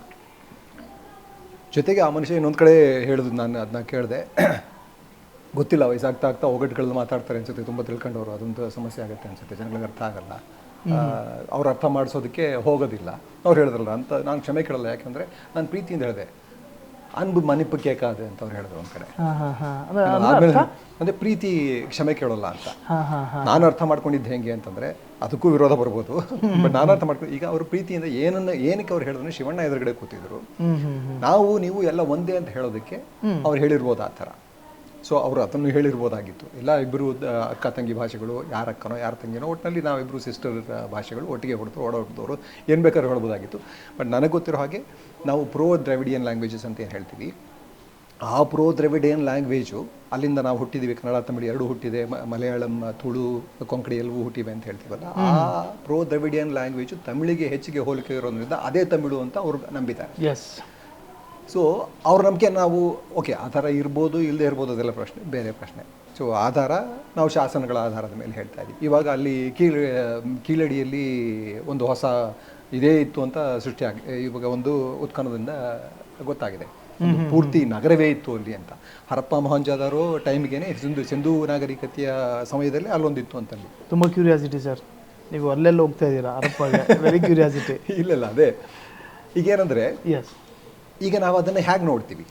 ಜೊತೆಗೆ ಆ ಮನುಷ್ಯ ಇನ್ನೊಂದು ಕಡೆ ಹೇಳಿದ್ರು, ನಾನು ಅದನ್ನ ಕೇಳಿದೆ, ಗೊತ್ತಿಲ್ಲ ವಯಸ್ಸಾಗ್ತಾ ಆಗ್ತಾ ಒಗಟುಗಳಲ್ಲಿ ಮಾತಾಡ್ತಾರೆ ಅನ್ಸುತ್ತೆ, ತುಂಬ ತಿಳ್ಕೊಂಡವರು, ಅದೊಂದು ಸಮಸ್ಯೆ ಆಗುತ್ತೆ ಅನ್ಸುತ್ತೆ, ಜನಗಳಿಗೆ ಅರ್ಥ ಆಗಲ್ಲ, ಅವ್ರು ಅರ್ಥ ಮಾಡಿಸೋದಕ್ಕೆ ಹೋಗೋದಿಲ್ಲ. ಅವ್ರು ಹೇಳಿದ್ರಲ್ಲ ಅಂತ ನಾನು ಕ್ಷಮೆ ಕೇಳಲ್ಲ, ಯಾಕಂದರೆ ನಾನು ಪ್ರೀತಿಯಿಂದ ಹೇಳಿದೆ, ಅನ್ಬು ಮನಿಪ್ಪು ಕೇಕಾದೆ ಅಂತ ಅವ್ರು ಹೇಳಿದ್ರು ಒಂದು ಕಡೆ. ಅಂದರೆ ಪ್ರೀತಿ ಕ್ಷಮೆ ಕೇಳೋಲ್ಲ ಅಂತ ನಾನು ಅರ್ಥ ಮಾಡ್ಕೊಂಡಿದ್ದು ಹೆಂಗೆ ಅಂತಂದರೆ, ಅದಕ್ಕೂ ವಿರೋಧ ಬರ್ಬೋದು, ಬಟ್ ನಾನು ಅರ್ಥ ಮಾಡ್ಕೊಂಡು ಈಗ ಅವರು ಪ್ರೀತಿಯಿಂದ ಏನಕ್ಕೆ ಅವ್ರು ಹೇಳಿದ್ರು, ಶಿವಣ್ಣ ಎದುರುಗಡೆ ಕೂತಿದ್ರು, ನೀವು ಎಲ್ಲ ಒಂದೇ ಅಂತ ಹೇಳೋದಕ್ಕೆ ಅವ್ರು ಹೇಳಿರ್ಬೋದು ಆ ಥರ. ಸೊ ಅವರು ಅದನ್ನು ಹೇಳಿರ್ಬೋದಾಗಿತ್ತು. ಇಲ್ಲ ಇಬ್ಬರು ಅಕ್ಕ ತಂಗಿ ಭಾಷೆಗಳು, ಯಾರ ಅಕ್ಕನೋ ಯಾರ ತಂಗಿನೋ, ಒಟ್ಟಿನಲ್ಲಿ ನಾವಿಬ್ಬರು ಸಿಸ್ಟರ್ ಭಾಷೆಗಳು ಒಟ್ಟಿಗೆ ಓಡಾಡ್ದವರು, ಏನು ಬೇಕಾದ್ರೂ ಹೇಳ್ಬೋದಾಗಿತ್ತು. ಬಟ್ ನನಗೆ ಗೊತ್ತಿರೋ ಹಾಗೆ ನಾವು ಪ್ರೋ ದ್ರಾವಿಡಿಯನ್ ಲ್ಯಾಂಗ್ವೇಜಸ್ ಅಂತ ಏನು ಹೇಳ್ತೀವಿ, ಆ ಪ್ರೋ ದ್ರಾವಿಡಿಯನ್ ಲ್ಯಾಂಗ್ವೇಜು ಅಲ್ಲಿಂದ ನಾವು ಹುಟ್ಟಿದ್ದೀವಿ. ಕನ್ನಡ ತಮಿಳು ಎರಡೂ ಹುಟ್ಟಿದೆ, ಮಲಯಾಳಂ, ತುಳು, ಕೊಂಕಣಿ ಎಲ್ಲವೂ ಹುಟ್ಟಿವೆ ಅಂತ ಹೇಳ್ತೀವಲ್ಲ, ಆ ಪ್ರೋ ದ್ರಾವಿಡಿಯನ್ ಲ್ಯಾಂಗ್ವೇಜು ತಮಿಳಿಗೆ ಹೆಚ್ಚಿಗೆ ಹೋಲಿಕೆ ಇರೋದ್ರಿಂದ ಅದೇ ತಮಿಳು ಅಂತ ಅವ್ರು ನಂಬಿದ್ದಾರೆ. ಸೊ ಅವ್ರ ನಂಬಿಕೆ ನಾವು ಓಕೆ ಆ ಥರ ಇರ್ಬೋದು, ಇಲ್ಲದೆ ಇರ್ಬೋದು, ಅದೆಲ್ಲ ಬೇರೆ ಪ್ರಶ್ನೆ. ಸೊ ಆಧಾರ ನಾವು ಶಾಸನಗಳ ಆಧಾರದ ಮೇಲೆ ಹೇಳ್ತಾ ಇದ್ದೀವಿ. ಇವಾಗ ಅಲ್ಲಿ ಕೀಳಡಿಯಲ್ಲಿ ಒಂದು ಹೊಸ ಇದೇ ಇತ್ತು ಅಂತ ಸೃಷ್ಟಿಯಾಗಿ ಇವಾಗ ಒಂದು ಉತ್ಖನದಿಂದ ಗೊತ್ತಾಗಿದೆ, ಪೂರ್ತಿ ನಗರವೇ ಇತ್ತು ಅಲ್ಲಿ ಅಂತ. ಹರಪ್ಪ ಮೊಹಂಜದಾರೋ ಟೈಮ್ಗೆ ಸಿಂಧೂ ನಾಗರಿಕತೆಯ ಸಮಯದಲ್ಲಿ ಅಲ್ಲೊಂದಿತ್ತು ಅಂತಲ್ಲಿ. ತುಂಬ ಕ್ಯೂರಿಯಾಸಿಟಿ ಸರ್, ನೀವು ಅಲ್ಲೆಲ್ಲ ಹೋಗ್ತಾ ಇದ್ದೀರಾ ಹರಪ್ಪಗೆ, ವೆರಿ ಕ್ಯೂರಿಯಾಸಿಟಿ. ಇಲ್ಲ ಅದೇ ಈಗೇನಂದರೆ, ಈಗ ನಾವು ಅದನ್ನು ಹೇಗೆ ನೋಡ್ತೀವಿ,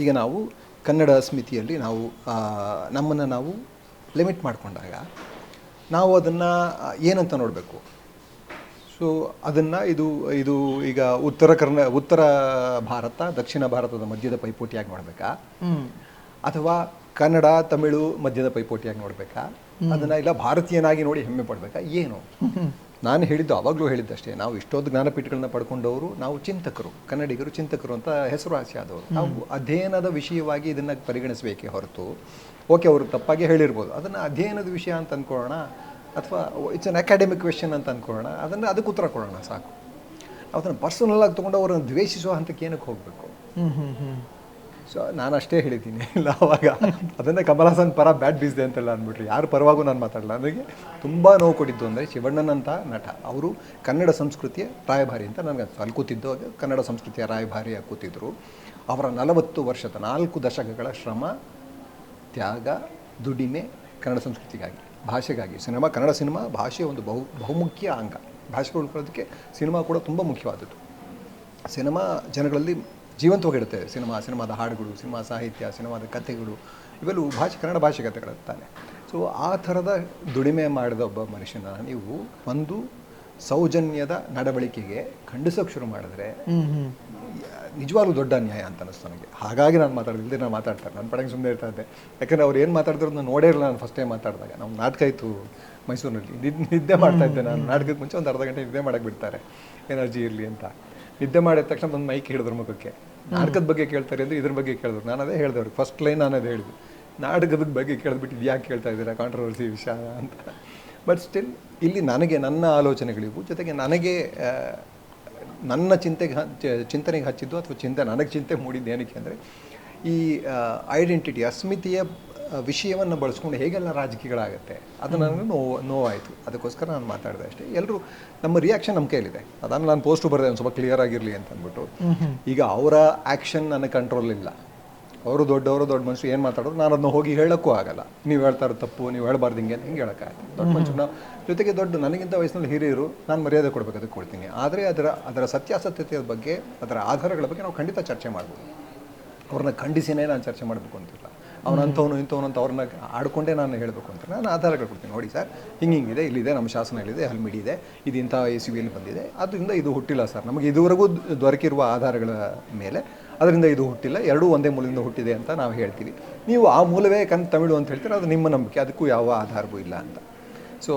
ಈಗ ನಾವು ಕನ್ನಡ ಸ್ಮಿತಿಯಲ್ಲಿ ನಾವು ನಮ್ಮನ್ನು ನಾವು ಲಿಮಿಟ್ ಮಾಡಿಕೊಂಡಾಗ ನಾವು ಅದನ್ನು ಏನಂತ ನೋಡಬೇಕು. ಸೊ ಅದನ್ನು ಇದು ಈಗ ಉತ್ತರ ಭಾರತ ದಕ್ಷಿಣ ಭಾರತದ ಮಧ್ಯದ ಪೈಪೋಟಿಯಾಗಿ ನೋಡಬೇಕಾ, ಅಥವಾ ಕನ್ನಡ ತಮಿಳು ಮಧ್ಯದ ಪೈಪೋಟಿಯಾಗಿ ನೋಡಬೇಕಾ, ಅದನ್ನು ಇಲ್ಲ ಭಾರತೀಯನಾಗಿ ನೋಡಿ ಹೆಮ್ಮೆ ಪಡಬೇಕಾ, ಏನು? ನಾನು ಹೇಳಿದ್ದು ಆವಾಗಲೂ ಹೇಳಿದ್ದಷ್ಟೇ, ನಾವು ಇಷ್ಟೊಂದು ಜ್ಞಾನಪೀಠಗಳನ್ನ ಪಡ್ಕೊಂಡವರು, ನಾವು ಚಿಂತಕರು, ಕನ್ನಡಿಗರು ಚಿಂತಕರು ಅಂತ ಹೆಸರುವಾಸಿಯಾದವರು. ನಾವು ಅಧ್ಯಯನದ ವಿಷಯವಾಗಿ ಇದನ್ನು ಪರಿಗಣಿಸಬೇಕೇ ಹೊರತು, ಓಕೆ ಅವರು ತಪ್ಪಾಗಿ ಹೇಳಿರ್ಬೋದು, ಅದನ್ನು ಅಧ್ಯಯನದ ವಿಷಯ ಅಂತ ಅಂದ್ಕೊಳ್ಳೋಣ, ಅಥವಾ ಇಟ್ಸ್ ಅನ್ ಅಕಾಡೆಮಿಕ್ ಕ್ವೆಶ್ಚನ್ ಅಂತ ಅಂದ್ಕೊಳ್ಳೋಣ, ಅದಕ್ಕೆ ಉತ್ತರ ಕೊಡೋಣ ಸಾಕು. ಅದನ್ನು ಪರ್ಸನಲ್ ಆಗಿ ತೊಗೊಂಡು ಅವರನ್ನು ದ್ವೇಷಿಸುವ ಹಂತಕ್ಕೆ ಏನಕ್ಕೆ ಹೋಗಬೇಕು? ಸೊ ನಾನು ಅಷ್ಟೇ ಹೇಳಿದ್ದೀನಿ. ಇಲ್ಲ ಅವಾಗ ಅದನ್ನೇ ಕಮಲ್ ಹಾಸನ್ ಪರ ಬ್ಯಾಟ್ ಬೀಸಿದೆ ಅಂತೆಲ್ಲ ಅಂದ್ಬಿಟ್ರಿ, ಯಾರು ಪರವಾಗೂ ನಾನು ಮಾತಾಡಲ್ಲ. ನನಗೆ ತುಂಬ ನೋವು ಕೊಟ್ಟಿದ್ದು ಅಂದರೆ ಶಿವಣ್ಣನಂಥ ನಟ, ಅವರು ಕನ್ನಡ ಸಂಸ್ಕೃತಿಯ ರಾಯಭಾರಿ ಅಂತ ನನಗೆ ಅಲ್ಲಿ ಕೂತಿದ್ದಾಗ ಕನ್ನಡ ಸಂಸ್ಕೃತಿಯ ರಾಯಭಾರಿಯಾಗಿ ಕೂತಿದ್ರು. ಅವರ 40 ವರ್ಷದ 4 ದಶಕಗಳ ಶ್ರಮ, ತ್ಯಾಗ, ದುಡಿಮೆ ಕನ್ನಡ ಸಂಸ್ಕೃತಿಗಾಗಿ, ಭಾಷೆಗಾಗಿ. ಕನ್ನಡ ಸಿನಿಮಾ ಭಾಷೆಯ ಒಂದು ಬಹುಮುಖ್ಯ ಅಂಗ. ಭಾಷೆ ಉಳ್ಕೊಳ್ಳೋದಕ್ಕೆ ಸಿನಿಮಾ ಕೂಡ ತುಂಬ ಮುಖ್ಯವಾದದ್ದು. ಸಿನಿಮಾ ಜನಗಳಲ್ಲಿ ಜೀವಂತವಾಗಿಡುತ್ತೆ. ಸಿನಿಮಾದ ಹಾಡುಗಳು, ಸಿನಿಮಾ ಸಾಹಿತ್ಯ, ಸಿನಿಮಾದ ಕಥೆಗಳು, ಇವೆಲ್ಲವೂ ಕನ್ನಡ ಭಾಷೆ ಕಥೆಗಳಿರ್ತಾನೆ. ಸೊ ಆ ಥರದ ದುಡಿಮೆ ಮಾಡಿದ ಒಬ್ಬ ಮನುಷ್ಯನ ನೀವು ಒಂದು ಸೌಜನ್ಯದ ನಡವಳಿಕೆಗೆ ಖಂಡಿಸೋಕೆ ಶುರು ಮಾಡಿದ್ರೆ ನಿಜವಾಗ್ಲೂ ದೊಡ್ಡ ಅನ್ಯಾಯ ಅಂತ ಅನ್ನಿಸ್ತು ನನಗೆ. ಹಾಗಾಗಿ ನಾನು ಮಾತಾಡಿದ್ರೆ ನಾನು ಮಾತಾಡ್ತಾರೆ, ನನ್ನ ಪಡೆಗೆ ಸುಮ್ಮನೆ ಇರ್ತಾ ಇದ್ದೆ. ಯಾಕಂದರೆ ಅವ್ರು ಏನು ಮಾತಾಡಿದ್ರು ನೋಡೇ ಇರಲ್ಲ ನಾನು ಫಸ್ಟ್ ಟೈಮ್ ಮಾತಾಡಿದಾಗ. ನಮ್ಮ ನಾಟಕ ಇತ್ತು, ಮೈಸೂರಿನಲ್ಲಿ ನಿದ್ದೆ ಮಾಡ್ತಾ ಇದ್ದೆ ನಾನು. ನಾಟಕಕ್ಕೆ ಮುಂಚೆ ಒಂದು ಅರ್ಧ ಗಂಟೆ ನಿದ್ದೆ ಮಾಡಕ್ಕೆ ಬಿಡ್ತಾರೆ, ಎನರ್ಜಿ ಇರಲಿ ಅಂತ. ನಿದ್ದೆ ಮಾಡಿದ ತಕ್ಷಣ ಒಂದು ಮೈಕ್ ಹಿಡಿದ್ರು ಮುಖಕ್ಕೆ, ನಾಟಕದ ಬಗ್ಗೆ ಕೇಳ್ತಾರೆ ಅಂದರೆ ಇದ್ರ ಬಗ್ಗೆ ಕೇಳಿದ್ರು. ನಾನು ಅದೇ ಹೇಳಿದೆ ಅವ್ರಿಗೆ, ಫಸ್ಟ್ ಲೈನ್ ನಾನು ಅದೇ ಹೇಳಿದ್ದು, ನಾಟಕದ ಬಗ್ಗೆ ಕೇಳಿದ್ಬಿಟ್ಟು ಇದು ಯಾಕೆ ಕೇಳ್ತಾ ಇದ್ದೀರಾ, ಕಾಂಟ್ರವರ್ಸಿ ವಿಷಯ ಅಂತ. ಬಟ್ ಸ್ಟಿಲ್ ಇಲ್ಲಿ ನನಗೆ ನನ್ನ ಆಲೋಚನೆಗಳಿಗೂ ಜೊತೆಗೆ ನನಗೆ ನನ್ನ ಚಿಂತನೆಗೆ ಹಚ್ಚಿದ್ದು ಅಥವಾ ನನಗೆ ಚಿಂತೆ ಮೂಡಿದ್ದು ಏನಕ್ಕೆ ಅಂದರೆ ಈ ಐಡೆಂಟಿಟಿ, ಅಸ್ಮಿತೆಯ ವಿಷಯವನ್ನು ಬಳಸ್ಕೊಂಡು ಹೇಗೆಲ್ಲ ರಾಜಕೀಯಗಳಾಗುತ್ತೆ ಅದು ನನಗೆ ನೋವಾಯಿತು. ಅದಕ್ಕೋಸ್ಕರ ನಾನು ಮಾತಾಡಿದೆ ಅಷ್ಟೇ. ಎಲ್ಲರೂ ನಮ್ಮ ರಿಯಾಕ್ಷನ್ ನಮ್ಮ ಕೈಲಿದೆ. ಅದಾದ್ಮೇಲೆ ನಾನು ಪೋಸ್ಟು ಬರೆದೆ ಒಂದು ಸ್ವಲ್ಪ ಕ್ಲಿಯರ್ ಆಗಿರಲಿ ಅಂತ ಅಂದ್ಬಿಟ್ಟು. ಈಗ ಅವರ ಆ್ಯಕ್ಷನ್ ನನ್ನ ಕಂಟ್ರೋಲ್ ಇಲ್ಲ. ಅವರು ದೊಡ್ಡ ಮನುಷ್ಯರು ಏನು ಮಾತಾಡೋರು, ನಾನು ಅದನ್ನ ಹೋಗಿ ಹೇಳೋಕ್ಕೂ ಆಗಲ್ಲ. ನೀವು ಹೇಳ್ತಾ ಇರೋ ತಪ್ಪು, ನೀವು ಹೇಳಬಾರ್ದು ಹಿಂಗೆ ಅಂತ ಹಿಂಗೆ ಹೇಳೋಕ್ಕಾಗಲ್ಲ. ದೊಡ್ಡ ಮನುಷ್ಯರು ನಾವು ಜೊತೆಗೆ ನನಗಿಂತ ವಯಸ್ಸಿನಲ್ಲಿ ಹಿರಿಯರು, ನಾನು ಮರ್ಯಾದೆ ಕೊಡಬೇಕಾದಕ್ಕೆ ಕೊಡ್ತೀನಿ. ಆದರೆ ಅದರ ಸತ್ಯಾಸತ್ಯತೆಯ ಬಗ್ಗೆ, ಅದರ ಆಧಾರಗಳ ಬಗ್ಗೆ ನಾವು ಖಂಡಿತ ಚರ್ಚೆ ಮಾಡ್ಬೋದು. ಅವ್ರನ್ನ ಖಂಡಿಸಿನೇ ನಾನು ಚರ್ಚೆ ಮಾಡಬೇಕು ಅಂತಿಲ್ಲ. ಅವನಂಥವನು ಇಂಥವನು ಅಂತ ಅವ್ರನ್ನ ಆಡ್ಕೊಂಡೇ ನಾನು ಹೇಳಬೇಕು ಅಂತ ನಾನು ಆಧಾರಗಳು ಕೊಡ್ತೀನಿ. ನೋಡಿ ಸರ್, ಹಿಂಗಿದೆ, ಇಲ್ಲಿದೆ, ನಮ್ಮ ಶಾಸನಗಳಿದೆ, ಹಲ್ಮಿಡಿ ಇದೆ, ಇದು ಇಂಥ ಇಸವಿಯಲ್ಲಿ ಬಂದಿದೆ, ಅದರಿಂದ ಇದು ಹುಟ್ಟಿಲ್ಲ ಸರ್, ನಮಗೆ ಇದುವರೆಗೂ ದೊರಕಿರುವ ಆಧಾರಗಳ ಮೇಲೆ ಅದರಿಂದ ಇದು ಹುಟ್ಟಿಲ್ಲ, ಎರಡೂ ಒಂದೇ ಮೂಲದಿಂದ ಹುಟ್ಟಿದೆ ಅಂತ ನಾವು ಹೇಳ್ತೀವಿ. ನೀವು ಆ ಮೂಲವೇ ತಮಿಳು ಅಂತ ಹೇಳ್ತೀರ, ಅದು ನಿಮ್ಮ ನಂಬಿಕೆ, ಅದಕ್ಕೂ ಯಾವ ಆಧಾರವೂ ಇಲ್ಲ ಅಂತ. ಸೊ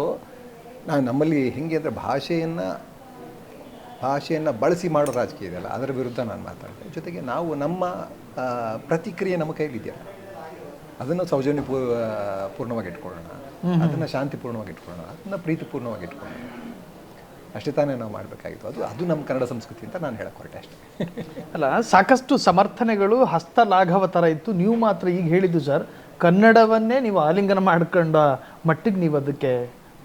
ನಮ್ಮಲ್ಲಿ ಹೆಂಗೆ ಅಂದರೆ ಭಾಷೆಯನ್ನು ಬಳಸಿ ಮಾಡೋ ರಾಜಕೀಯ ಇದೆಯಲ್ಲ, ಅದರ ವಿರುದ್ಧ ನಾನು ಮಾತಾಡ್ತೇನೆ. ಜೊತೆಗೆ ನಾವು ನಮ್ಮ ಪ್ರತಿಕ್ರಿಯೆ ನಮ್ಮ ಕೈಲಿದೆಯಲ್ಲ, ಅದನ್ನು ಸೌಜನ್ಯ ಪೂರ್ಣವಾಗಿ ಇಟ್ಕೊಳ್ಳೋಣ, ಅದನ್ನು ಶಾಂತಿಪೂರ್ಣವಾಗಿ ಇಟ್ಕೊಳ್ಳೋಣ, ಅದನ್ನು ಪ್ರೀತಿಪೂರ್ಣವಾಗಿ ಇಟ್ಕೊಳ್ಳೋಣ. ಅಷ್ಟೇ ತಾನೇ ನಾವು ಮಾಡಬೇಕಾಗಿತ್ತು. ಅದು ನಮ್ಮ ಕನ್ನಡ ಸಂಸ್ಕೃತಿ ಅಂತ ನಾನು ಹೇಳಕ್ಕೆ ಹೊರಟೆ ಅಷ್ಟೇ. ಅಲ್ಲ, ಸಾಕಷ್ಟು ಸಮರ್ಥನೆಗಳು ಹಸ್ತಲಾಘವ ಥರ ಇತ್ತು. ನೀವು ಮಾತ್ರ ಈಗ ಹೇಳಿದ್ದು ಸರ್, ಕನ್ನಡವನ್ನೇ ನೀವು ಆಲಿಂಗನ ಮಾಡ್ಕೊಂಡ ಮಟ್ಟಿಗೆ ನೀವು ಅದಕ್ಕೆ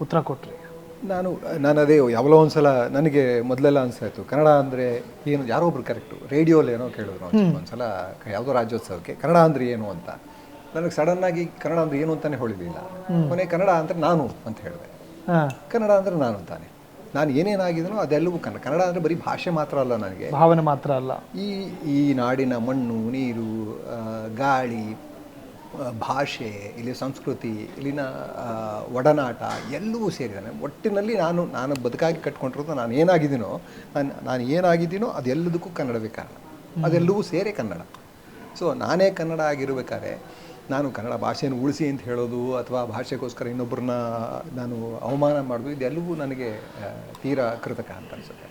ಉತ್ತರ ಕೊಟ್ರಿ. ನಾನು ಅದೇ ಯಾವಲೋ ಒಂದ್ಸಲ ನನಗೆ ಮೊದಲೆಲ್ಲ ಅನಿಸ್ತಾಯಿತ್ತು, ಕನ್ನಡ ಅಂದರೆ ಏನು, ಯಾರೋ ಒಬ್ರು ಕರೆಕ್ಟು ರೇಡಿಯೋಲಿ ಏನೋ ಕೇಳಿದ್ರು ಒಂದ್ಸಲ, ಯಾವುದೋ ರಾಜ್ಯೋತ್ಸವಕ್ಕೆ ಕನ್ನಡ ಅಂದರೆ ಏನು ಅಂತ. ನನಗೆ ಸಡನ್ನಾಗಿ ಕನ್ನಡ ಅಂದರೆ ಏನು ಅಂತಲೇ ಹೊಳಿಲಿಲ್ಲ. ಕೊನೆ ಕನ್ನಡ ಅಂದರೆ ನಾನು ಅಂತ ಹೇಳಿದೆ. ಕನ್ನಡ ಅಂದರೆ ನಾನು ತಾನೆ, ನಾನು ಏನೇನಾಗಿದ್ದೀನೋ ಅದೆಲ್ಲವೂ ಕನ್ನಡ ಅಂದರೆ ಬರೀ ಭಾಷೆ ಮಾತ್ರ ಅಲ್ಲ, ನನಗೆ ಭಾವನೆ ಮಾತ್ರ ಅಲ್ಲ, ಈ ನಾಡಿನ ಮಣ್ಣು, ನೀರು, ಗಾಳಿ, ಭಾಷೆ, ಇಲ್ಲಿ ಸಂಸ್ಕೃತಿ, ಇಲ್ಲಿನ ಒಡನಾಟ ಎಲ್ಲವೂ ಸೇರಿದ್ದಾನೆ. ಒಟ್ಟಿನಲ್ಲಿ ನಾನು ಬದುಕಾಗಿ ಕಟ್ಕೊಂಡಿರೋದು, ನಾನು ಏನಾಗಿದ್ದೀನೋ ಅದೆಲ್ಲದಕ್ಕೂ ಕನ್ನಡವೇ ಕಾರಣ, ಅದೆಲ್ಲವೂ ಸೇರೇ ಕನ್ನಡ. ಸೊ ನಾನೇ ಕನ್ನಡ ಆಗಿರಬೇಕಾದ್ರೆ ನಾನು ಕನ್ನಡ ಭಾಷೆಯನ್ನು ಉಳಿಸಿ ಅಂತ ಹೇಳೋದು ಅಥವಾ ಭಾಷೆಗೋಸ್ಕರ ಇನ್ನೊಬ್ಬರನ್ನ ನಾನು ಅವಮಾನ ಮಾಡೋದು, ಇದೆಲ್ಲವೂ ನನಗೆ ತೀರಾ ಕೃತಕ ಅಂತ ಅನಿಸುತ್ತೆ.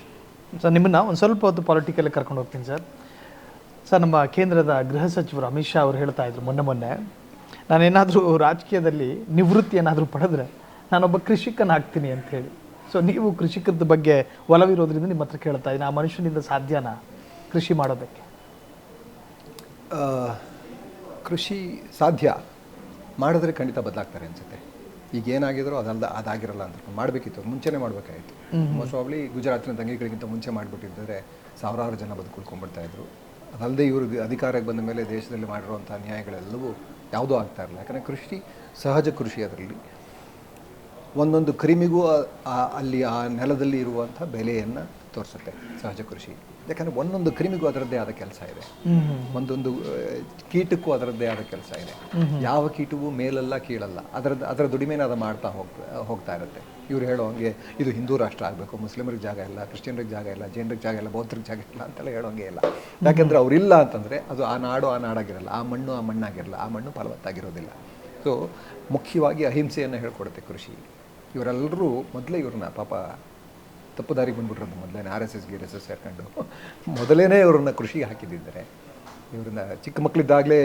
ಸರ್, ನಿಮ್ಮನ್ನು ಒಂದು ಸ್ವಲ್ಪ ಹೊತ್ತು ಪಾಲಿಟಿಕಲ್ಲಿ ಕರ್ಕೊಂಡು ಹೋಗ್ತೀನಿ ಸರ್. ನಮ್ಮ ಕೇಂದ್ರದ ಗೃಹ ಸಚಿವರು ಅಮಿತ್ ಶಾ ಅವರು ಹೇಳ್ತಾ ಇದ್ರು ಮೊನ್ನೆ, ನಾನೇನಾದರೂ ರಾಜಕೀಯದಲ್ಲಿ ನಿವೃತ್ತಿ ಏನಾದರೂ ಪಡೆದ್ರೆ ನಾನೊಬ್ಬ ಕೃಷಿಕನಾಗ್ತೀನಿ ಅಂತ ಹೇಳಿ. ಸೊ ನೀವು ಕೃಷಿಕರದ ಬಗ್ಗೆ ಒಲವಿರೋದ್ರಿಂದ ನಿಮ್ಮ ಹತ್ರ ಕೇಳ್ತಾ ಇದ್ದೀನಿ, ಆ ಮನುಷ್ಯನಿಂದ ಸಾಧ್ಯನಾ ಕೃಷಿ ಮಾಡೋದಕ್ಕೆ? ಕೃಷಿ ಸಾಧ್ಯ, ಮಾಡಿದ್ರೆ ಖಂಡಿತ ಬದಲಾಗ್ತಾರೆ ಅನಿಸುತ್ತೆ. ಈಗ ಏನಾಗಿದ್ರೋ ಅದಾಗಿರಲ್ಲ ಅಂತ ಮಾಡಬೇಕಿತ್ತು, ಮುಂಚೆನೇ ಮಾಡಬೇಕಾಗಿತ್ತು. ಮೋಸ್ಟ್ ಪ್ರಾಬ್ಲಿ ಗುಜರಾತಿನ ದಂಗೆಗಳಿಗಿಂತ ಮುಂಚೆ ಮಾಡಿಬಿಟ್ಟಿದ್ದರೆ ಸಾವಿರಾರು ಜನ ಬದುಕುಳ್ಕೊಂಡ್ಬಿಡ್ತಾಯಿದ್ರು. ಅದಲ್ಲದೆ ಇವ್ರಿಗೆ ಅಧಿಕಾರಕ್ಕೆ ಬಂದ ಮೇಲೆ ದೇಶದಲ್ಲಿ ಮಾಡಿರುವಂಥ ಅನ್ಯಾಯಗಳೆಲ್ಲವೂ ಯಾವುದೂ ಆಗ್ತಾ ಇರಲಿಲ್ಲ. ಯಾಕಂದರೆ ಕೃಷಿ ಸಹಜ ಕೃಷಿ, ಅದರಲ್ಲಿ ಒಂದೊಂದು ಕ್ರಿಮಿಗೂ ಅಲ್ಲಿ ಆ ನೆಲದಲ್ಲಿ ಇರುವಂಥ ಬೆಲೆಯನ್ನು ತೋರಿಸುತ್ತೆ ಸಹಜ ಕೃಷಿ. ಯಾಕಂದರೆ ಒಂದೊಂದು ಕ್ರಿಮಿಗೂ ಅದರದ್ದೇ ಆದ ಕೆಲಸ ಇದೆ, ಒಂದೊಂದು ಕೀಟಕ್ಕೂ ಅದರದ್ದೇ ಆದ ಕೆಲಸ ಇದೆ. ಯಾವ ಕೀಟವೂ ಮೇಲಲ್ಲ ಕೀಳಲ್ಲ, ಅದರ ದುಡಿಮೆನ ಅದು ಮಾಡ್ತಾ ಹೋಗ್ತಾ ಇರುತ್ತೆ. ಇವ್ರು ಹೇಳೋ ಹಂಗೆ ಇದು ಹಿಂದೂ ರಾಷ್ಟ್ರ ಆಗಬೇಕು, ಮುಸ್ಲಿಮರಿಗೆ ಜಾಗ ಇಲ್ಲ, ಕ್ರಿಶ್ಚಿಯನ್ರಿಗೆ ಜಾಗ ಇಲ್ಲ, ಜೈನರಿಗೆ ಜಾಗ ಇಲ್ಲ, ಬೌದ್ಧರಿಗೆ ಜಾಗ ಇಲ್ಲ ಅಂತೆಲ್ಲ ಹೇಳೋಂಗೆ ಇಲ್ಲ. ಯಾಕೆಂದರೆ ಅವರಿಲ್ಲ ಅಂತಂದರೆ ಅದು ಆ ನಾಡಾಗಿರಲ್ಲ, ಆ ಮಣ್ಣಾಗಿರಲ್ಲ, ಆ ಮಣ್ಣು ಫಲವತ್ತಾಗಿರೋದಿಲ್ಲ. ಸೊ ಮುಖ್ಯವಾಗಿ ಅಹಿಂಸೆಯನ್ನು ಹೇಳ್ಕೊಡುತ್ತೆ ಕೃಷಿ. ಇವರೆಲ್ಲರೂ ಮೊದಲೇ ಇವ್ರನ್ನ ಪಾಪ ತಪ್ಪು ದಾರಿಗೆ ಬಂದ್ಬಿಟ್ರದ್ದು, ಮೊದಲೇ RSS ಸೇರ್ಕೊಂಡು ಮೊದಲೇ ಇವ್ರನ್ನ ಕೃಷಿಗೆ ಹಾಕಿದ್ದಿದ್ದಾರೆ. ಇವ್ರನ್ನ ಚಿಕ್ಕ ಮಕ್ಕಳಿದ್ದಾಗಲೇ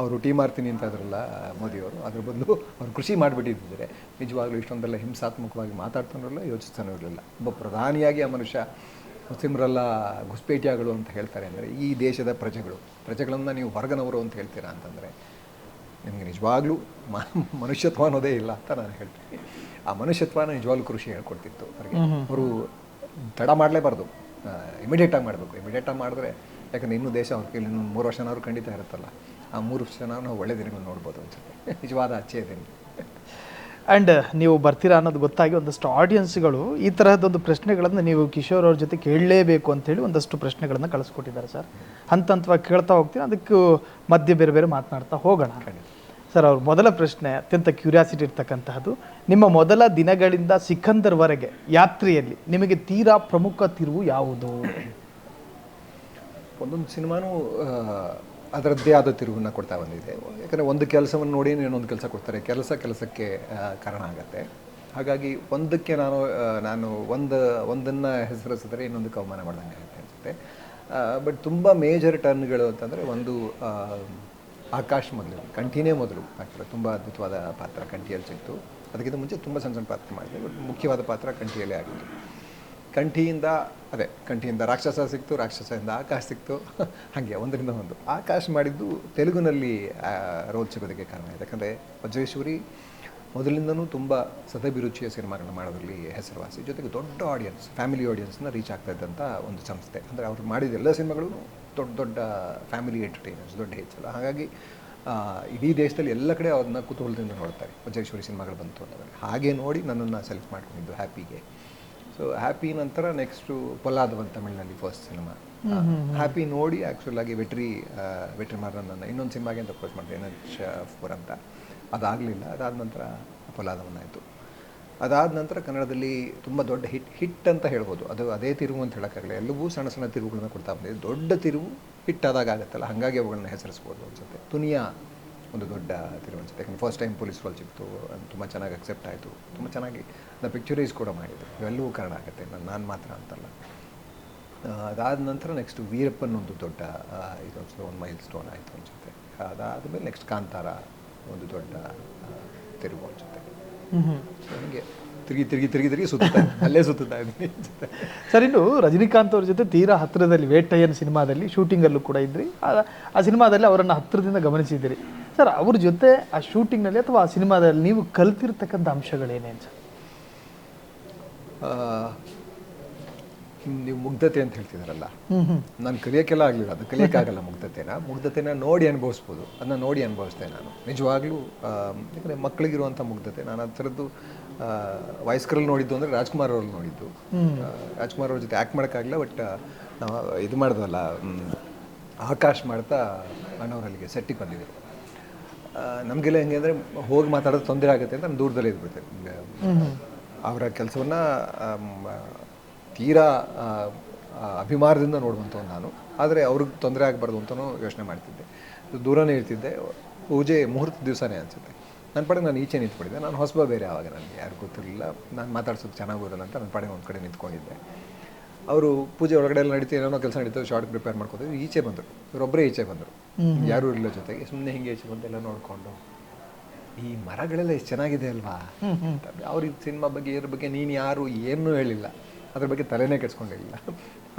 ಅವರು ಟೀ ಮಾರ್ತೀನಿ ಅಂತ ಇದ್ರಲ್ಲ ಮೋದಿಯವರು, ಅದ್ರ ಬದಲು ಅವ್ರು ಕೃಷಿ ಮಾಡಿಬಿಟ್ಟಿದ್ದಾರೆ. ನಿಜವಾಗ್ಲೂ ಇಷ್ಟೊಂದೆಲ್ಲ ಹಿಂಸಾತ್ಮಕವಾಗಿ ಮಾತಾಡ್ತಾನಲ್ಲ, ಯೋಚಿಸ್ತಾನೂ ಇರಲಿಲ್ಲ. ಒಬ್ಬ ಪ್ರಧಾನಿಯಾಗಿ ಆ ಮನುಷ್ಯ ಮುಸ್ಲಿಮರೆಲ್ಲ ಘುಸ್ಪೇಟಿಯಾಗಳು ಅಂತ ಹೇಳ್ತಾರೆ ಅಂದರೆ, ಈ ದೇಶದ ಪ್ರಜೆಗಳನ್ನು ನೀವು ಹೊರಗನವರು ಅಂತ ಹೇಳ್ತೀರಾ ಅಂತಂದರೆ ನಿಮಗೆ ನಿಜವಾಗ್ಲೂ ಮನುಷ್ಯತ್ವ ಅನ್ನೋದೇ ಇಲ್ಲ ಅಂತ ನಾನು ಹೇಳ್ತೀನಿ. ಆ ಮನುಷ್ಯತ್ವನ ನಿಜವಾಗ್ಲೂ ಕೃಷಿ ಹೇಳ್ಕೊಡ್ತಿತ್ತು ಅವರಿಗೆ. ಅವರು ತಡ ಮಾಡಲೇಬಾರ್ದು, ಇಮಿಡಿಯೇಟಾಗಿ ಮಾಡಬೇಕು. ಇಮಿಡಿಯೇಟಾಗಿ ಮಾಡಿದ್ರೆ, ಯಾಕಂದರೆ ಇನ್ನೂ ದೇಶ ಅವ್ರ ಕೈಲಿ ಇನ್ನೂ 3 ವರ್ಷನಾದ್ರು ಖಂಡಿತ ಇರುತ್ತಲ್ಲ, ಆ 3 ವರ್ಷನ ನಾವು ಒಳ್ಳೆ ದಿನಗಳು ನೋಡ್ಬೋದು ಅನ್ಸುತ್ತೆ. ನಿಜವಾದ ಅಚ್ಚೇ ದಿನ. ಆ್ಯಂಡ್ ನೀವು ಬರ್ತೀರಾ ಅನ್ನೋದು ಗೊತ್ತಾಗಿ ಒಂದಷ್ಟು ಆಡಿಯನ್ಸ್ಗಳು ಈ ತರಹದೊಂದು ಪ್ರಶ್ನೆಗಳನ್ನು ನೀವು ಕಿಶೋರ್ ಅವ್ರ ಜೊತೆ ಕೇಳಲೇಬೇಕು ಅಂತೇಳಿ ಒಂದಷ್ಟು ಪ್ರಶ್ನೆಗಳನ್ನು ಕಳಿಸ್ಕೊಟ್ಟಿದ್ದಾರೆ ಸರ್. ಹಂತವಾಗಿ ಕೇಳ್ತಾ ಹೋಗ್ತೀನಿ, ಅದಕ್ಕೂ ಮಧ್ಯೆ ಬೇರೆ ಮಾತನಾಡ್ತಾ ಹೋಗೋಣ. ಸರ್, ಅವ್ರ ಮೊದಲ ಪ್ರಶ್ನೆ ಅತ್ಯಂತ ಕ್ಯೂರಿಯಾಸಿಟಿ ಇರ್ತಕ್ಕಂತಹದ್ದು, ನಿಮ್ಮ ಮೊದಲ ದಿನಗಳಿಂದ ಸಿಕಂದರ್ವರೆಗೆ ಯಾತ್ರೆಯಲ್ಲಿ ನಿಮಗೆ ತೀರಾ ಪ್ರಮುಖ ತಿರುವು ಯಾವುದು? ಒಂದೊಂದು ಸಿನಿಮಾನೂ ಅದರದ್ದೇ ಆದ ತಿರುವನ್ನು ಕೊಡ್ತಾ ಬಂದಿದೆ. ಯಾಕಂದರೆ ಒಂದು ಕೆಲಸವನ್ನು ನೋಡಿ ಇನ್ನೊಂದು ಕೆಲಸ ಕೊಡ್ತಾರೆ, ಕೆಲಸಕ್ಕೆ ಕಾರಣ ಆಗುತ್ತೆ. ಹಾಗಾಗಿ ಒಂದಕ್ಕೆ ನಾನು ಒಂದನ್ನು ಹೆಸರಿಸಿದ್ರೆ ಇನ್ನೊಂದಕ್ಕೆ ಅವಮಾನ ಮಾಡ್ದಂಗೆ ಆಗುತ್ತೆ ಅನಿಸುತ್ತೆ. ಬಟ್ ತುಂಬ ಮೇಜರ್ ಟರ್ನ್ಗಳು ಅಂತಂದರೆ ಒಂದು ಆಕಾಶ್ ಮೊದಲು, ಕಂಠಿನೇ ಮೊದಲು ಪಾತ್ರ, ತುಂಬ ಅದ್ಭುತವಾದ ಪಾತ್ರ ಕಂಠಿಯಲ್ಲಿ ಸಿಕ್ತು. ಅದಕ್ಕಿಂತ ಮುಂಚೆ ತುಂಬ ಸಣ್ಣ ಸಣ್ಣ ಪಾತ್ರ ಮಾಡಿದೆ, ಬಟ್ ಮುಖ್ಯವಾದ ಪಾತ್ರ ಕಂಠಿಯಲ್ಲೇ ಆಗಿತ್ತು. ಕಂಠಿಯಿಂದ ರಾಕ್ಷಸ ಸಿಕ್ತು, ರಾಕ್ಷಸದಿಂದ ಆಕಾಶ್ ಸಿಕ್ತು, ಹಾಗೆ ಒಂದರಿಂದ ಒಂದು. ಆಕಾಶ್ ಮಾಡಿದ್ದು ತೆಲುಗಿನಲ್ಲಿ ರೋಲ್ ಸಿಗೋದಕ್ಕೆ ಕಾರಣ ಇದೆ. ಯಾಕಂದರೆ ವಜ್ರೇಶ್ವರಿ ಮೊದಲಿಂದನೂ ತುಂಬ ಸದಭಿರುಚಿಯ ಸಿನಿಮಾಗಳನ್ನ ಮಾಡೋದ್ರಲ್ಲಿ ಹೆಸರುವಾಸಿ, ಜೊತೆಗೆ ದೊಡ್ಡ ಆಡಿಯನ್ಸ್, ಫ್ಯಾಮಿಲಿ ಆಡಿಯನ್ಸ್ನ ರೀಚ್ ಆಗ್ತಾ ಇದ್ದಂಥ ಒಂದು ಸಂಸ್ಥೆ. ಅಂದರೆ ಅವ್ರು ಮಾಡಿದ ಎಲ್ಲ ಸಿನಿಮಾಗಳು ದೊಡ್ಡ ದೊಡ್ಡ ಫ್ಯಾಮಿಲಿ ಎಂಟರ್ಟೈನರ್ಸ್, ದೊಡ್ಡ ಹೆಚ್ಚಲ್ಲ. ಹಾಗಾಗಿ ಇಡೀ ದೇಶದಲ್ಲಿ ಎಲ್ಲ ಕಡೆ ಅವ್ರನ್ನ ಕುತೂಹಲದಿಂದ ನೋಡ್ತಾರೆ ವಜ್ರೇಶ್ವರಿ ಸಿನಿಮಾಗಳು ಬಂತು ಅಂತಂದರೆ. ಹಾಗೆ ನೋಡಿ ನನ್ನನ್ನು ಸೆಲೆಕ್ಟ್ ಮಾಡ್ಕೊಂಡಿದ್ದು ಹ್ಯಾಪಿಗೆ. ಸೊ ಹ್ಯಾಪಿ ನಂತರ ನೆಕ್ಸ್ಟು ಪೊಲ್ಲಾದವನ್ ತಮಿಳಿನಲ್ಲಿ ಫಸ್ಟ್ ಸಿನಿಮಾ. ಹ್ಯಾಪಿ ನೋಡಿ ಆ್ಯಕ್ಚುಲಾಗಿ ವೆಟ್ರಿಮಾರನ್ನ ಇನ್ನೊಂದು ಸಿನಿಮಾಗೆ ಅಂತ ಅಪ್ರೋಚ್ ಮಾಡಿದೆ, NH4 ಅಂತ. ಅದಾಗಲಿಲ್ಲ. ಅದಾದ ನಂತರ ಪೊಲ್ಲಾದವನ್ ಆಯಿತು. ಅದಾದ ನಂತರ ಕನ್ನಡದಲ್ಲಿ ತುಂಬ ದೊಡ್ಡ ಹಿಟ್ ಅಂತ ಹೇಳ್ಬೋದು. ಅದು ಅದೇ ತಿರುವು ಅಂತ ಹೇಳೋಕ್ಕಾಗಲ್ಲ, ಎಲ್ಲವೂ ಸಣ್ಣ ಸಣ್ಣ ತಿರುವುಗಳನ್ನ ಕೊಡ್ತಾ ಬಂದಿದೆ. ದೊಡ್ಡ ತಿರುವು ಹಿಟ್ಟಾದಾಗ ಆಗುತ್ತಲ್ಲ, ಹಾಗಾಗಿ ಅವುಗಳನ್ನ ಹೆಸರಿಸ್ಬೋದು ಅನಿಸುತ್ತೆ. ದುನಿಯಾ ಒಂದು ದೊಡ್ಡ ತಿರುವು ಅನಿಸುತ್ತೆ. ಯಾಕಂದರೆ ಫಸ್ಟ್ ಟೈಮ್ ಪೊಲೀಸ್ ರೋಲ್ ಸಿಕ್ತು, ಅದು ತುಂಬ ಚೆನ್ನಾಗಿ ಅಕ್ಸೆಪ್ಟ್ ಆಯಿತು, ತುಂಬ ಚೆನ್ನಾಗಿ ನಾನು ಪಿಕ್ಚರೈಸ್ ಕೂಡ ಮಾಡಿದೆ. ಇವೆಲ್ಲವೂ ಕಾರಣ ಆಗುತ್ತೆ, ನಾನು ಮಾತ್ರ ಅಂತಲ್ಲ. ಅದಾದ ನಂತರ ನೆಕ್ಸ್ಟ್ ವೀರಪ್ಪನ್ ಒಂದು ದೊಡ್ಡ ಒಂದು ಮೈಲ್ ಸ್ಟೋನ್ ಆಯಿತು ಅನಿಸುತ್ತೆ. ಅದಾದಮೇಲೆ ನೆಕ್ಸ್ಟ್ ಕಾಂತಾರ ಒಂದು ದೊಡ್ಡ ತಿರುವು ಅನಿಸುತ್ತೆ. ನನಗೆ ತಿರುಗಿ ಸುತ್ತಾ ಅಲ್ಲೇ ಸುತ್ತಾ ಇದ್ದೀನಿ. ಸರ್, ಇನ್ನು ರಜನಿಕಾಂತ್ ಅವ್ರ ಜೊತೆ ತೀರಾ ಹತ್ತಿರದಲ್ಲಿ ವೇಟಯ್ಯನ್ ಸಿನಿಮಾದಲ್ಲಿ ಶೂಟಿಂಗಲ್ಲೂ ಕೂಡ ಇದ್ರಿ. ಆ ಸಿನಿಮಾದಲ್ಲಿ ಅವರನ್ನು ಹತ್ತಿರದಿಂದ ಗಮನಿಸಿದ್ದೀರಿ. ಸರ್, ಅವ್ರ ಜೊತೆ ಆ ಶೂಟಿಂಗ್ನಲ್ಲಿ ಅಥವಾ ಆ ಸಿನಿಮಾದಲ್ಲಿ ನೀವು ಕಲ್ತಿರ್ತಕ್ಕಂಥ ಅಂಶಗಳೇನೇನು ಸರ್? ನೀವು ಮುಗ್ಧತೆ ಅಂತ ಹೇಳ್ತಿದಾರಲ್ಲ, ನಾನು ಕಲಿಯೋಕ್ಕೆಲ್ಲ ಆಗಲಿಲ್ಲ, ಅದು ಕಲಿಯೋಕ್ಕಾಗಲ್ಲ. ಮುಗ್ಧತೆನ ನೋಡಿ ಅನುಭವಿಸ್ಬೋದು, ಅದನ್ನ ನೋಡಿ ಅನುಭವಿಸ್ದೆ ನಾನು ನಿಜವಾಗ್ಲೂ. ಯಾಕಂದರೆ ಮಕ್ಕಳಿಗಿರುವಂಥ ಮುಗ್ಧತೆ ನಾನು ಆ ಥರದ್ದು ವಯಸ್ಕರಲ್ಲಿ ನೋಡಿದ್ದು ಅಂದರೆ ರಾಜ್ಕುಮಾರ್ ಅವ್ರಲ್ಲಿ ನೋಡಿದ್ದು. ರಾಜ್ಕುಮಾರ್ ಅವ್ರ ಜೊತೆ ಆ್ಯಕ್ಟ್ ಮಾಡೋಕ್ಕಾಗಲ್ಲ, ಬಟ್ ನಾವು ಇದು ಮಾಡಿದ್ವಲ್ಲ, ಆಕಾಶ್ ಮಾಡ್ತಾ ಅಣ್ಣವರಲ್ಲಿಗೆ ಸೆಟ್ಟಿಗೆ ಬಂದಿದ್ದರು. ನಮಗೆಲ್ಲ ಹೆಂಗೆ ಅಂದರೆ ಹೋಗಿ ಮಾತಾಡೋದು ತೊಂದರೆ ಆಗುತ್ತೆ ಅಂತ ನಾನು ದೂರದಲ್ಲೇ ಇದ್ಬಿಡ್ತೇನೆ. ಅವರ ಕೆಲಸವನ್ನು ತೀರಾ ಅಭಿಮಾನದಿಂದ ನೋಡುವಂಥವ್ನು ನಾನು. ಆದರೆ ಅವ್ರಿಗೆ ತೊಂದರೆ ಆಗಬಾರ್ದು ಅಂತಲೂ ಯೋಚನೆ ಮಾಡ್ತಿದ್ದೆ, ದೂರನೇ ಇರ್ತಿದ್ದೆ. ಪೂಜೆ ಮುಹೂರ್ತ ದಿವಸನೇ ಅನಿಸುತ್ತೆ. ನನ್ನ ಪಡೆಗೆ ನಾನು ಈಚೆ ನಿಂತ್ಕೊಂಡಿದ್ದೆ. ನಾನು ಹೊಸಬ ಬೇರೆ, ಆವಾಗ ನನಗೆ ಯಾರು ಗೊತ್ತಿರಲಿಲ್ಲ, ನಾನು ಮಾತಾಡ್ಸೋದು ಚೆನ್ನಾಗಿರಲ್ಲ ಅಂತ ನನ್ನ ಪಡೆಗೆ ಒಂದು ಕಡೆ ನಿಂತ್ಕೊಂಡಿದ್ದೆ. ಅವರು ಪೂಜೆ ಒಳಗಡೆ ಎಲ್ಲ ನಡೀತೀವಿ, ಏನೋ ಕೆಲಸ ನಡೀತದೆ, ಶಾರ್ಟ್ ಪ್ರಿಪೇರ್ ಮಾಡ್ಕೋತೀವಿ. ಈಚೆ ಬಂದರು, ಇವರೊಬ್ಬರೇ ಈಚೆ ಬಂದರು, ಯಾರೂ ಇರಲಿಲ್ಲ ಜೊತೆಗೆ. ಸುಮ್ಮನೆ ಹಿಂಗೆ ಈಚೆ ಬಂದು ಎಲ್ಲ ನೋಡಿಕೊಂಡು, ಈ ಮರಗಳೆಲ್ಲ ಎಷ್ಟು ಚೆನ್ನಾಗಿದೆ ಅಲ್ವಾ, ಅವ್ರಿಗೆ ಸಿನಿಮಾ ಬಗ್ಗೆ ಇದ್ರ ಬಗ್ಗೆ ನೀನು ಯಾರು ಏನೂ ಹೇಳಿಲ್ಲ, ಅದ್ರ ಬಗ್ಗೆ ತಲೆನೇ ಕೆಡ್ಸ್ಕೊಂಡಿರಲಿಲ್ಲ.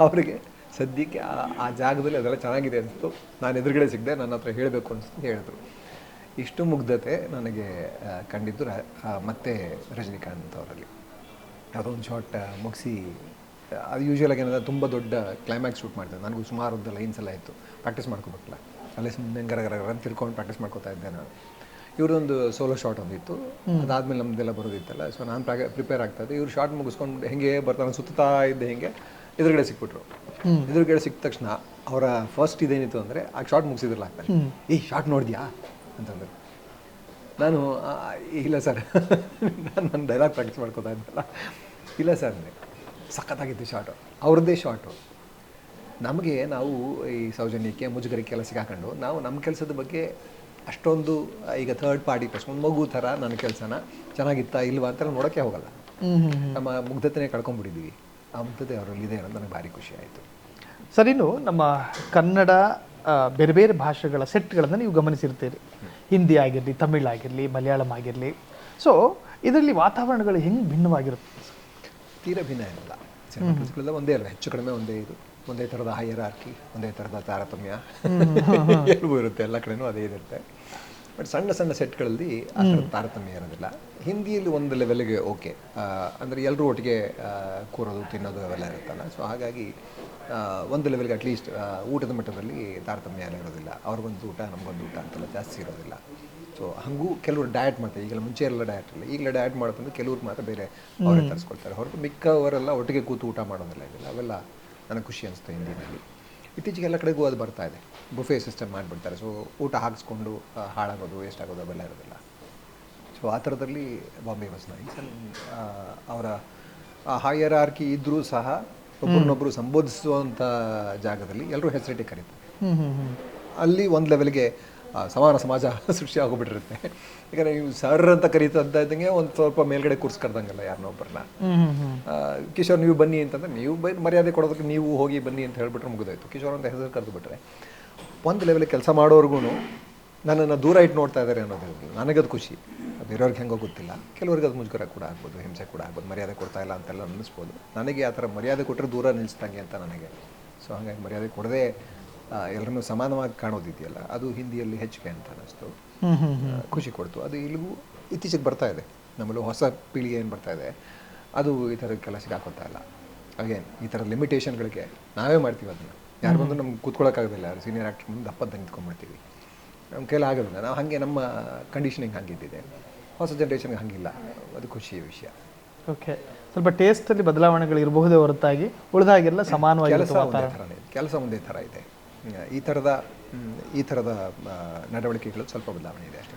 ಅವರಿಗೆ ಸದ್ಯಕ್ಕೆ ಆ ಜಾಗದಲ್ಲಿ ಅದೆಲ್ಲ ಚೆನ್ನಾಗಿದೆ ಅನಿಸ್ತು. ನಾನು ಎದುರುಗಡೆ ಸಿಗದೆ ನನ್ನ ಹತ್ರ ಹೇಳಬೇಕು ಅನಿಸ್ತು, ಹೇಳಿದ್ರು. ಇಷ್ಟು ಮುಗ್ಧತೆ ನನಗೆ ಕಂಡಿದ್ದು ಮತ್ತೆ ರಜನಿಕಾಂತ್ ಅವರಲ್ಲಿ. ಯಾವುದೋ ಒಂದು ಶಾರ್ಟ್ ಮುಗಿಸಿ, ಅದು ಯೂಶ್ವಲಾಗಿ ಏನಾದ್ರೆ ತುಂಬ ದೊಡ್ಡ ಕ್ಲೈಮ್ಯಾಕ್ಸ್ ಶೂಟ್ ಮಾಡ್ತಾರೆ. ನನಗೂ ಸುಮಾರು ಒಂದು ಲೈನ್ಸ್ ಎಲ್ಲ ಇತ್ತು, ಪ್ರಾಕ್ಟೀಸ್ ಮಾಡ್ಕೋಬೇಕಲ್ಲ, ಅಲ್ಲೇ ಸುಮ್ಮನೆ ಗರ ಅಂತ ತಿಳ್ಕೊಂಡು ಪ್ರಾಕ್ಟೀಸ್ ಮಾಡ್ಕೋತಾ ಇದ್ದೆ ನಾನು. ಇವ್ರದ್ದೊಂದು ಸೋಲೋ ಶಾರ್ಟ್ ಒಂದಿತ್ತು, ಅದಾದಮೇಲೆ ನಮ್ಮದೆಲ್ಲ ಬರೋದಿತ್ತಲ್ಲ. ಸೊ ನಾನು ಪ್ರಿಪೇರ್ ಆಗ್ತಾಯಿದ್ದೆ. ಇವ್ರು ಶಾರ್ಟ್ ಮುಗಿಸ್ಕೊಂಡು ಹೆಂಗೆ ಬರ್ತಾನೆ ಸುತ್ತಾ ಇದ್ದೆ, ಹಿಂಗೆ ಎದುರುಗಡೆ ಸಿಕ್ಬಿಟ್ರು. ಎದುರುಗಡೆ ಸಿಕ್ಕ ತಕ್ಷಣ ಅವರ ಫಸ್ಟ್ ಇದೇನಿತ್ತು ಅಂದರೆ ಆ ಶಾರ್ಟ್ ಮುಗಿಸಿದ್ರಲ್ಲ, ಆಗ್ತಾನೆ, ಈ ಶಾರ್ಟ್ ನೋಡಿದ್ಯಾ ಅಂತಂದ್ರೆ, ನಾನು ಇಲ್ಲ ಸರ್, ನಾನು ಡೈಲಾಗ್ ಪ್ರಾಕ್ಟೀಸ್ ಮಾಡ್ಕೋತಾ ಇದ್ದಲ್ಲ, ಇಲ್ಲ ಸರ್ ಅಂದರೆ ಸಖತ್ತಾಗಿತ್ತು ಶಾರ್ಟು, ಅವ್ರದ್ದೇ ಶಾರ್ಟು. ನಮಗೆ ನಾವು ಈ ಸೌಜನ್ಯಕ್ಕೆ ಮುಜುಗರಕ್ಕೆ ಎಲ್ಲ ಸಿಗಾಕೊಂಡು ನಾವು ನಮ್ಮ ಕೆಲಸದ ಬಗ್ಗೆ ಅಷ್ಟೊಂದು ಈಗ ಥರ್ಡ್ ಪಾರ್ಟಿ ಪ್ರಶ್ನೆ, ಒಂದು ಮಗು ಥರ ನನ್ನ ಕೆಲಸನ ಚೆನ್ನಾಗಿತ್ತಾ ಇಲ್ವಾ ಅಂತ ನೋಡೋಕ್ಕೆ ಹೋಗಲ್ಲ. ನಮ್ಮ ಮುಗ್ಧತೆನೇ ಕಳ್ಕೊಂಡ್ಬಿಟ್ಟಿದ್ದೀವಿ. ಆ ಮುಗ್ಧತೆ ಅವರಲ್ಲಿ ಇದೆ ಅನ್ನೋದು ನನಗೆ ಭಾರಿ ಖುಷಿ ಆಯಿತು. ಸರ್, ಇನ್ನು ನಮ್ಮ ಕನ್ನಡ ಬೇರೆ ಬೇರೆ ಭಾಷೆಗಳ ಸೆಟ್ಗಳನ್ನು ನೀವು ಗಮನಿಸಿರ್ತೀರಿ. ಹಿಂದಿ ಆಗಿರಲಿ, ತಮಿಳ್ ಆಗಿರಲಿ, ಮಲಯಾಳಂ ಆಗಿರಲಿ. ಸೊ ಇದರಲ್ಲಿ ವಾತಾವರಣಗಳು ಹೆಂಗೆ ಭಿನ್ನವಾಗಿರುತ್ತೆ? ತೀರಾ ಭಿನ್ನ ಇರಲ್ಲ. ಸಿನಿಮಾಗಳೆಲ್ಲ ಒಂದೇ ಅಲ್ಲ, ಹೆಚ್ಚು ಕಡಿಮೆ ಒಂದೇ ಥರದ ಹೈಯರಾರ್ಕಿ, ಒಂದೇ ಥರದ ತಾರತಮ್ಯ ಎಲ್ಲವೂ ಇರುತ್ತೆ, ಎಲ್ಲ ಕಡೆನೂ ಅದೇ ಇರುತ್ತೆ. ಬಟ್ ಸಣ್ಣ ಸಣ್ಣ ಸೆಟ್ಗಳಲ್ಲಿ ಆ ಥರದ ತಾರತಮ್ಯ ಇರೋದಿಲ್ಲ. ಹಿಂದಿಯಲ್ಲಿ ಒಂದು ಲೆವೆಲ್ಗೆ ಓಕೆ, ಅಂದರೆ ಎಲ್ಲರೂ ಒಟ್ಟಿಗೆ ಕೂರೋದು ತಿನ್ನೋದು ಅವೆಲ್ಲ ಇರುತ್ತಲ್ಲ. ಸೊ ಹಾಗಾಗಿ ಒಂದು ಲೆವೆಲ್ಗೆ ಅಟ್ಲೀಸ್ಟ್ ಊಟದ ಮಟ್ಟದಲ್ಲಿ ತಾರತಮ್ಯ ಎಲ್ಲ ಇರೋದಿಲ್ಲ. ಅವ್ರಿಗೊಂದು ಊಟ ನಮಗೊಂದು ಊಟ ಅಂತೆಲ್ಲ ಜಾಸ್ತಿ ಇರೋದಿಲ್ಲ. ಸೊ ಹಾಗೂ ಕೆಲವರು ಡಯಟ್ ಮಾಡ್ತಾರೆ. ಈಗೆಲ್ಲ ಮುಂಚೆ ಎಲ್ಲ ಡಯಟ್ ಇಲ್ಲ, ಈಗಲೇ ಡಯಟ್ ಮಾಡೋದಂದ್ರೆ ಕೆಲವ್ರು ಮಾತ್ರ ಬೇರೆ ಅವರೇ ತರಿಸ್ಕೊಳ್ತಾರೆ, ಹೊರತು ಮಿಕ್ಕವರೆಲ್ಲ ಒಟ್ಟಿಗೆ ಕೂತು ಊಟ ಮಾಡೋದಿಲ್ಲ. ಇದಿಲ್ಲ, ಅವೆಲ್ಲ ನನಗೆ ಖುಷಿ ಅನಿಸ್ತು ಹಿಂದಿನಲ್ಲಿ. ಇತ್ತೀಚೆಗೆ ಎಲ್ಲ ಕಡೆಗೂ ಅದು ಬರ್ತಾ ಇದೆ, ಬುಫೆ ಸಿಸ್ಟಮ್ ಮಾಡಿಬಿಡ್ತಾರೆ. ಸೊ ಊಟ ಹಾಕಿಸ್ಕೊಂಡು ಹಾಳಾಗೋದು, ವೇಸ್ಟ್ ಆಗೋದು ಅವೆಲ್ಲ ಇರೋದಿಲ್ಲ. ಸೊ ಆ ಥರದಲ್ಲಿ ಬಾಂಬೆ ವಾಸ್ ನೈಸ್. ಅವರ ಹೈಯರಾರ್ಕಿ ಇದ್ದರೂ ಸಹ ಒಬ್ಬರನ್ನೊಬ್ಬರು ಸಂಬೋಧಿಸುವಂಥ ಜಾಗದಲ್ಲಿ ಎಲ್ಲರೂ ಹೆಸರಿಟ್ಟು ಕರೀತಾರೆ. ಅಲ್ಲಿ ಒಂದು ಲೆವೆಲ್ಗೆ ಸಮಾನ ಸಮಾಜ ಸೃಷ್ಟಿ ಆಗೋಗ್ಬಿಟ್ಟಿರುತ್ತೆ. ಯಾಕಂದರೆ ನೀವು ಸರ್ ಅಂತ ಕರೀತಾ ಇದ್ದಂಗೆ ಒಂದು ಸ್ವಲ್ಪ ಮೇಲ್ಗಡೆ ಕೂರ್ಸ್ಕರ್ದಂಗಲ್ಲ ಯಾರನ್ನೋ ಒಬ್ಬರನ್ನ. ಕಿಶೋರ್ ನೀವು ಬನ್ನಿ ಅಂತಂದ್ರೆ ನೀವು ಮರ್ಯಾದೆ ಕೊಡೋದಕ್ಕೆ ನೀವು ಹೋಗಿ ಬನ್ನಿ ಅಂತ ಹೇಳ್ಬಿಟ್ರೆ ಮುಗಿದೋಯ್ತು. ಕಿಶೋರ್ ಅಂತ ಹೆಸರು ಕರೆದು ಬಿಟ್ರೆ ಒಂದು ಲೆವೆಲಿಗೆ ಕೆಲಸ ಮಾಡೋರ್ಗು ನನ್ನನ್ನು ದೂರ ಇಟ್ಟು ನೋಡ್ತಾ ಇದ್ದಾರೆ ಅನ್ನೋದು ನನಗದು ಖುಷಿ. ಬೇರೆಯವ್ರಿಗೆ ಹೆಂಗೋ ಗೊತ್ತಿಲ್ಲ, ಕೆಲವ್ರಿಗೆ ಅದು ಮುಜುಗರ ಕೂಡ ಆಗ್ಬೋದು, ಹಿಂಸೆ ಕೂಡ ಆಗ್ಬೋದು, ಮರ್ಯಾದೆ ಕೊಡ್ತಾ ಇಲ್ಲ ಅಂತೆಲ್ಲ ಅನ್ನಿಸ್ಬೋದು. ನನಗೆ ಆ ಥರ ಮರ್ಯಾದೆ ಕೊಟ್ಟರೆ ದೂರ ನಿಲ್ಲಿಸ್ದಂಗೆ ಅಂತ ನನಗೆ. ಸೊ ಹಾಗಾಗಿ ಮರ್ಯಾದೆ ಕೊಡದೆ ಎಲ್ಲರನ್ನೂ ಸಮಾನವಾಗಿ ಕಾಣೋದಿದೆಯಲ್ಲ, ಅದು ಹಿಂದಿಯಲ್ಲಿ ಹೆಚ್ಚಿಗೆ ಅಂತ ಅನ್ನಿಸ್ತು, ಖುಷಿ ಕೊಡ್ತು. ಅದು ಇಲ್ಲಿಗೂ ಇತ್ತೀಚೆಗೆ ಬರ್ತಾ ಇದೆ, ನಮ್ಮಲ್ಲೂ ಹೊಸ ಪೀಳಿಗೆ ಏನು ಬರ್ತಾ ಇದೆ ಅದು ಈ ಥರ ಕೆಲಸಕ್ಕೆ ಹಾಕೋತಾ ಇಲ್ಲ. ಅಗೇನ್ ಈ ಥರ ಲಿಮಿಟೇಷನ್ಗಳಿಗೆ ನಾವೇ ಮಾಡ್ತೀವಿ ಅದನ್ನು. ಯಾರು ಬಂದು ನಮ್ಗೆ ಕೂತ್ಕೊಳ್ಳೋಕ್ಕಾಗೋದಿಲ್ಲ, ಯಾರು ಸೀನಿಯರ್ ಆ್ಯಕ್ಟರ್ ಮುಂದೆ ದಪ್ಪದಂಗೆ ನಿಂತ್ಕೊಂಡ್ಬಿಡ್ತೀವಿ, ನಮ್ಮ ಕೈಲಿ ಆಗೋದಿಲ್ಲ. ನಾವು ಹಾಗೆ ನಮ್ಮ ಕಂಡೀಷನಿಂಗ್ ಹಂಗಿದ್ದಿದೆ, ಹೊಸ ಜನ್ರೇಷನ್ಗೆ ಹಂಗಿಲ್ಲ, ಅದು ಖುಷಿಯ ವಿಷಯ. ಓಕೆ, ಸ್ವಲ್ಪ ಟೇಸ್ಟಲ್ಲಿ ಬದಲಾವಣೆಗಳು ಇರಬಹುದೇ ಹೊರತಾಗಿ ಉಳಿದಾಗೆಲ್ಲ ಸಮಾನವಾಗಿ ಕೆಲಸ ಒಂದೇ ಥರ ಇದೆ. ಈ ಥರದ ನಡವಳಿಕೆಗಳು ಸ್ವಲ್ಪ ಬದಲಾವಣೆ ಇದೆ ಅಷ್ಟೇ.